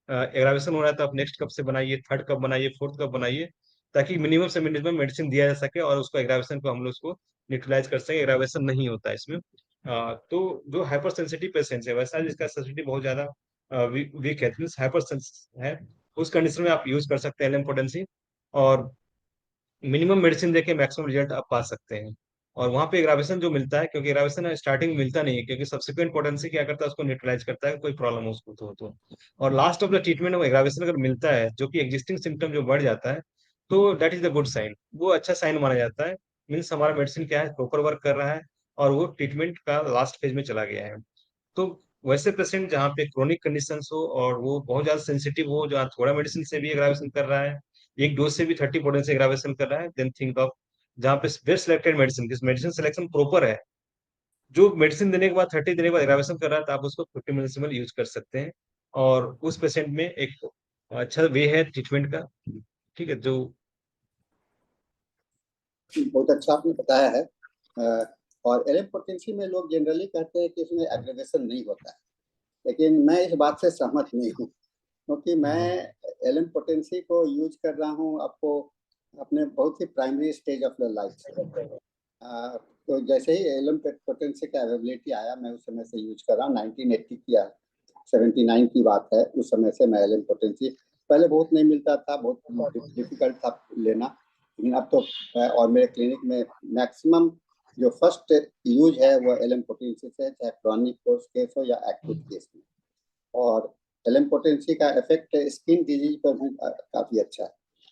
S2: एग्रावेशन हो रहा है तो आप नेक्स्ट कप से बनाइए, थर्ड कप बनाइए, फोर्थ कप बनाइए, ताकि मिनिमम से मिनिमम मेडिसिन दिया जा सके और उसको एग्रावेशन को हम लोग उसको न्यूट्रलाइज कर सके। एग्रावेशन नहीं होता है इसमें। तो जो हाइपर सेंसिटिव पेशेंट्स है, वैसा जिसका सेंसिटिव बहुत ज्यादा वीक है, हाइपर है, उस कंडीशन में आप यूज कर सकते हैं एलिम्पोटेंसी। और मिनिमम मेडिसिन देके मैक्सिमम रिजल्ट आप पा सकते हैं। और वहां पे एग्रावेशन जो मिलता है, क्योंकि एग्रावेशन स्टार्टिंग में मिलता नहीं है, क्योंकि सब्सिक्वेंट पोटेंसी क्या करता है उसको न्यूट्रलाइज करता है कोई प्रॉब्लम हो उसको तो। और लास्ट ऑफ द ट्रीटमेंट में एग्रावेशन अगर मिलता है जो कि एग्जिस्टिंग सिम्टम जो बढ़ जाता है, तो that is the good sign, वो अच्छा साइन माना जाता है। मीन्स हमारा मेडिसिन क्या है, प्रॉपर वर्क कर रहा है और वो ट्रीटमेंट का लास्ट फेज में चला गया है। तो वैसे पेशेंट जहाँ पे क्रोनिक कंडीशंस हो और वो बहुत ज्यादा सेंसिटिव हो, जहाँ थोड़ा मेडिसिन से भी एग्रावेशन कर रहा है, एक डोज से भी 30 पोटेंसी एग्रावेशन कर रहा है, देन थिंक ऑफ जहाँ पे वेल सिलेक्टेड मेडिसिन, किस मेडिसिन सिलेक्शन प्रॉपर है, जो मेडिसिन देने के बाद 30 देने के बाद एग्रावेशन कर रहा है, तो आप उसको 50 मिलीसिमल यूज कर सकते हैं। और उस पेशेंट में एक अच्छा वे है ट्रीटमेंट का। ठीक है जो।
S1: बहुत अच्छा आपने बताया है। और एलम पोटेंसी में लोग जनरली कहते हैं कि इसमें एग्रेवेशन नहीं होता है, लेकिन मैं इस बात से सहमत नहीं हूँ, क्योंकि मैं
S2: हम्म,
S1: एलम पोटेंसी को यूज कर रहा हूँ आपको अपने बहुत ही primary stage of the life से। तो जैसे ही एलम पोटेंसी का अवेलेबिलिटी आया, मैं उस समय से यूज कर रहा हूँ। 1980 की या 79 की बात है, उस समय से मैं एलम पोटेंसी, पहले बहुत नहीं मिलता था, बहुत डिफिकल्ट था लेना, लेकिन अब तो और मेरे क्लिनिक में मैक्सिमम जो फर्स्ट यूज है वो एलम पोटेंसी से, चाहे क्रॉनिक केस हो या एक्यूट केस में। और एलम पोटेंसी का इफेक्ट स्किन डिजीज पर भी काफी अच्छा है।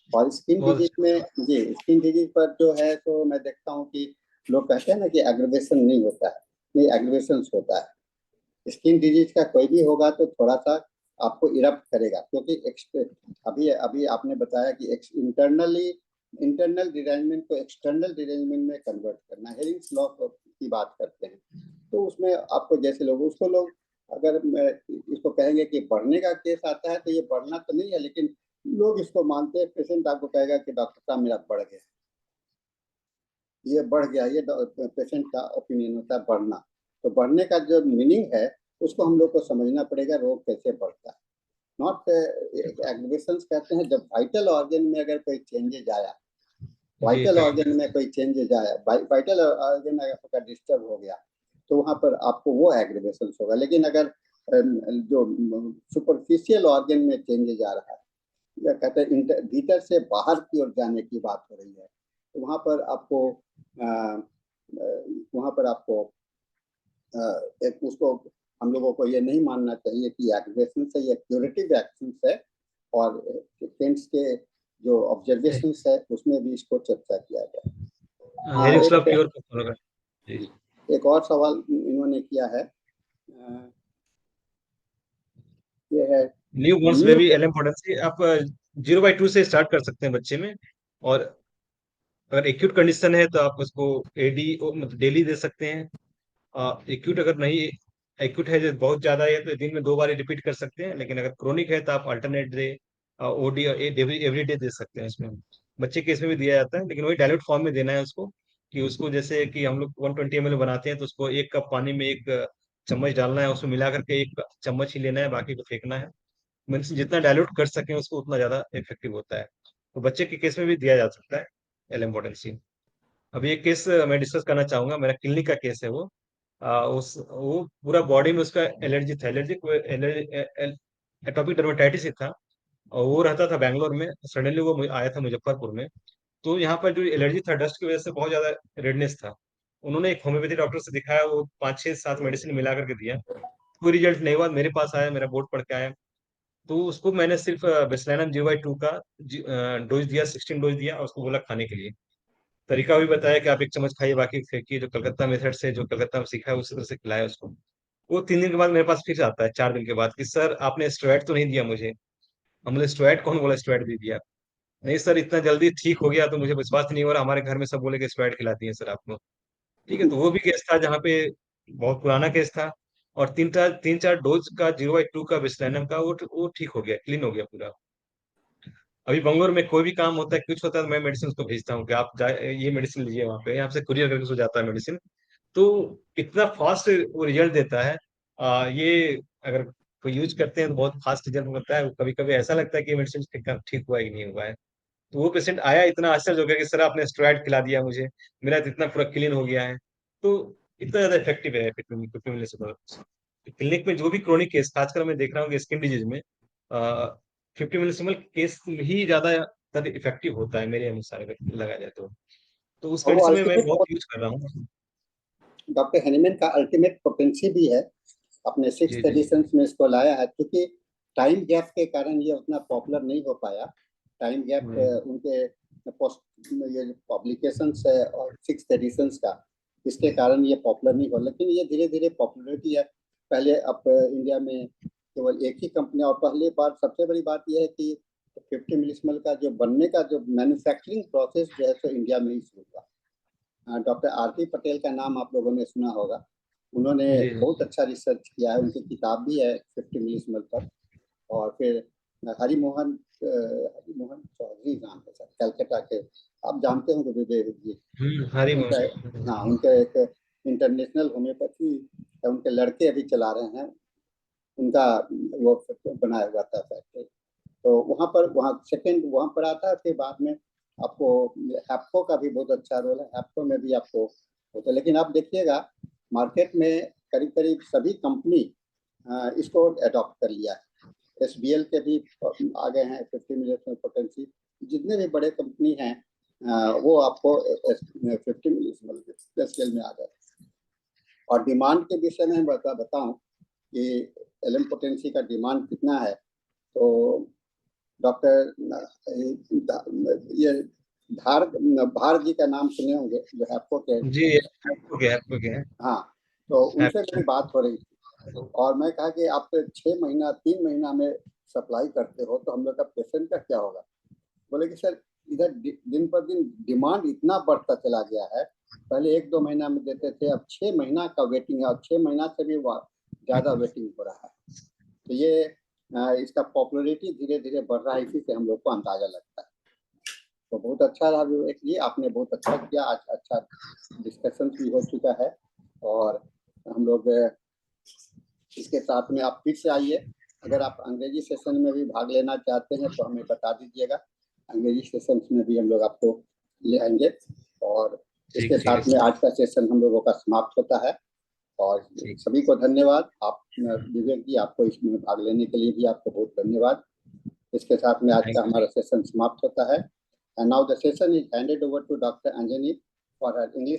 S1: और स्किन
S2: बहुत
S1: डिजीज
S2: अच्छा।
S1: में, जी स्किन डिजीज पर जो है तो मैं देखता हूँ कि लोग कहते हैं ना कि एग्रीवेशन नहीं होता है, नहीं एग्रीवेशन होता है। स्किन डिजीज का कोई भी होगा तो थोड़ा सा आपको इरप्ट करेगा, क्योंकि अभी अभी आपने बताया कि इंटरनली इंटरनल डिरेंजमेंट को एक्सटर्नल डिरेंजमेंट में कन्वर्ट करना, हेरिंग्स लॉ की बात करते हैं। तो उसमें आपको जैसे लोग उसको लोग अगर इसको कहेंगे कि बढ़ने का केस आता है, तो ये बढ़ना तो नहीं है, लेकिन लोग इसको मानते हैं। पेशेंट आपको कहेगा कि डॉक्टर साहब मेरा बढ़ गया, ये बढ़ गया, ये पेशेंट का ओपिनियन होता है बढ़ना। तो बढ़ने का जो मीनिंग है उसको हम लोग को समझना पड़ेगा, रोग कैसे बढ़ता है। नॉट एग्रीवेशन कहते हैं जब वाइटल ऑर्गन में अगर कोई चेंजेज आया,
S2: जी
S1: वाइटल
S2: जी।
S1: ऑर्गन में कोई चेंजेज आया, वाइटल ऑर्गन अगर डिस्टर्ब हो गया, तो वहां पर आपको वो एग्रीवेशन होगा। लेकिन अगर जो सुपरफिशियल ऑर्गन में चेंजेज आ रहा है, या कहते हैं भीतर से बाहर की ओर जाने की बात हो रही है, तो वहां पर आपको एक उसको हम लोगों को ये नहीं मानना चाहिए कि एग्रेशन से ये क्यूरेटिव एक्शन है। और पेंट्स के जो ऑब्जर्वेशन है उसमें भी इसको चर्चा किया गया।
S2: हेरिंग्स लॉ
S1: एक
S2: क्योर को फॉलो कर। जी।
S1: एक और सवाल इन्होंने किया है, ये है
S2: new borns
S1: new.
S2: Baby LM potency आप 0/2 से स्टार्ट कर सकते हैं बच्चे में। और अगर एक्यूट कंडीशन है तो आप उसको एडी मतलब डेली दे सकते हैं। एक्यूट अगर नहीं, एक्यूट है जो बहुत ज्यादा है तो दिन में 2 बार रिपीट कर सकते हैं। लेकिन अगर क्रोनिक है तो आप अल्टरनेट डे ओडी और एवरी डे दे सकते हैं। इसमें बच्चे केस में भी दिया जाता है, लेकिन वही डायल्यूट फॉर्म में देना है उसको। कि उसको जैसे कि हम लोग 120 ml बनाते हैं तो उसको 1 कप पानी में 1 चम्मच डालना है, उसमें मिला करके 1 चम्मच ही लेना है, बाकी को फेंकना है। मीन्स जितना डायल्यूट कर सकें उसको उतना ज्यादा इफेक्टिव होता है। तो बच्चे के केस में भी दिया जा सकता है एलएम पोटेंसी। अभी एक केस मैं डिस्कस करना चाहूंगा, मेरा क्लिनिक का केस है वो। वो पूरा बॉडी में उसका एलर्जी था, एटॉपिक डर्मेटाइटिस ही था। और वो रहता था बैंगलोर में, सडनली वो आया था मुजफ्फरपुर में। तो यहाँ पर जो एलर्जी था डस्ट की वजह से बहुत ज्यादा रेडनेस था। उन्होंने एक होम्योपैथी डॉक्टर से दिखाया, वो 5 6 7 मेडिसिन मिला करके दिया। कोई रिजल्ट नहीं हुआ। मेरे पास आया, मेरा बोर्ड पढ़ के आया। तो उसको मैंने सिर्फ बेसलैनम 0/2 का डोज दिया, 16 डोज दिया और उसको बोला खाने के लिए। तरीका भी बताया कि आप 1 चम्मच खाइए, बाकी फेंकिए, जो कलकत्ता मेथड से, जो कलकत्ता में सीखा है, उसी तरह से खिलाया उसको। वो 3 दिन के बाद मेरे पास फिर आता है, 4 दिन के बाद, कि सर आपने स्टेरॉइड तो नहीं दिया मुझे। हम बोले स्टेरॉइड? कौन बोला स्टेरॉइड दे दिया? नहीं सर, इतना जल्दी ठीक हो गया तो मुझे विश्वास नहीं हो रहा, हमारे घर में सब बोले कि स्टेरॉइड खिलाती हैं सर आपको। ठीक है, तो वो भी केस था जहाँ पे बहुत पुराना केस था, और 3-4 डोज का 0/2 का विस्लेनम का वो ठीक हो गया, क्लीन हो गया पूरा। अभी बंगलोर में कोई भी काम होता है, कुछ होता है, तो मैं मेडिसिन उसको भेजता हूँ कि आप ये मेडिसिन लीजिए, वहाँ पे यहाँ से कुरियर करके उसको जाता है मेडिसिन। तो इतना फास्ट वो रिजल्ट देता है। ये अगर कोई यूज करते हैं तो बहुत फास्ट रिजल्ट मिलता है। कभी कभी ऐसा लगता है कि मेडिसिन ठीक हुआ ही नहीं हुआ है। तो वो पेशेंट आया, इतना आश्चर्य हो गया कि सर आपने स्टेरॉइड खिला दिया मुझे, मेरा तो इतना पूरा क्लीन हो गया है। तो इतना ज्यादा इफेक्टिव है पिपीलिनेसोलोल। क्लिनिक में जो भी क्रोनिक केस, खासकर मैं देख रहा हूँ कि स्किन डिजीज में 50 मिलीसिमल केस ही ज्यादा इफेक्टिव होता है मेरे अनुसार, अगर लगाया जाए तो उस
S1: और वो
S2: कंडीशन में मैं
S1: अल्टीमेट,
S2: बहुत यूज कर रहा हूँ।
S1: डॉक्टर हेनीमैन का अल्टीमेट पोटेंसी भी है, अपने
S2: जी
S1: 6th
S2: जी।
S1: एडिशन में इसको लाया है, क्योंकि टाइम गैप के कारण ये उतना पॉपुलर नहीं हो पाया। टाइम गैप
S2: हम्म
S1: उनके पोस्ट ये पब्लिकेशंस है और 6th एडिशंस का, इसके कारण ये पॉपुलर नहीं हो, लेकिन ये धीरे धीरे पॉपुलरिटी है। पहले अब इंडिया में केवल एक ही कंपनी, और पहली बार सबसे बड़ी बात यह है कि 50 मिलीस्मल का जो बनने का जो मैन्युफैक्चरिंग प्रोसेस जो है तो इंडिया में ही शुरू हुआ। डॉक्टर आरती पटेल का नाम आप लोगों ने सुना होगा। उन्होंने
S2: जी जी।
S1: बहुत अच्छा रिसर्च किया है, उनकी किताब भी है 50 मिलीस्मल पर। और फिर हरिमोहन चौधरी नाम है सर, कलकत्ता के, आप जानते होंगे विवेक जी।
S2: हरी
S1: उनका, हाँ, उनका एक इंटरनेशनल होम्योपैथी, उनके लड़के अभी चला रहे हैं, उनका वो बनाया हुआ था फैक्ट्री। तो वहाँ सेकंड वहाँ पर आता है। फिर बाद में आपको एप्को का भी बहुत अच्छा रोल है, एप्को में भी आपको होता है। लेकिन आप देखिएगा मार्केट में करीब करीब सभी कंपनी इसको अडॉप्ट कर लिया है। SBL के भी आ गए हैं 50 मिलियन पोटेंसी, जितने भी बड़े कंपनी हैं वो आपको 50 मिलियन स्केल में आ गए। और डिमांड के विषय में बताऊं कि LM पोटेंसी का डिमांड कितना है, तो डॉक्टर ये धार भार जी का नाम सुने होंगे, जो हैप्को के।
S2: जी। आपको क्या है?
S1: हाँ, तो उनसे
S2: आपको
S1: मेरी बात हो रही थी, और मैं कहा कि आप 6 महीना 3 महीना में सप्लाई करते हो, तो हम लोग का पेशेंट का क्या होगा? बोले कि सर इधर दिन पर दिन डिमांड इतना बढ़ता चला गया है, पहले 1-2 महीना में देते थे, अब 6 महीना का वेटिंग है, और 6 महीना से भी ज़्यादा वेटिंग हो रहा है। तो ये इसका पॉपुलैरिटी धीरे धीरे बढ़ रहा है, इसी से हम लोग को अंदाजा लगता है। तो बहुत अच्छा रहा विवेक जी, आपने बहुत अच्छा किया, आज अच्छा डिस्कशन भी हो चुका है। और हम लोग इसके साथ में आप फिर से आइए, अगर आप अंग्रेजी सेशन में भी भाग लेना चाहते हैं तो हमें बता दीजिएगा, अंग्रेजी सेशन में भी हम लोग आपको ले आएंगे। और इसके
S2: ठीक ठीक है
S1: साथ में
S2: सर।
S1: आज का सेशन हम लोगों का समाप्त होता है। और
S2: ठीक।
S1: सभी को धन्यवाद। आप विवेक जी, आपको इसमें भाग लेने के लिए भी आपको बहुत धन्यवाद। इसके साथ में आज
S2: थैंक
S1: का
S2: यू।
S1: हमारा सेशन समाप्त होता है। And now the session is handed over to doctor Anjani for her English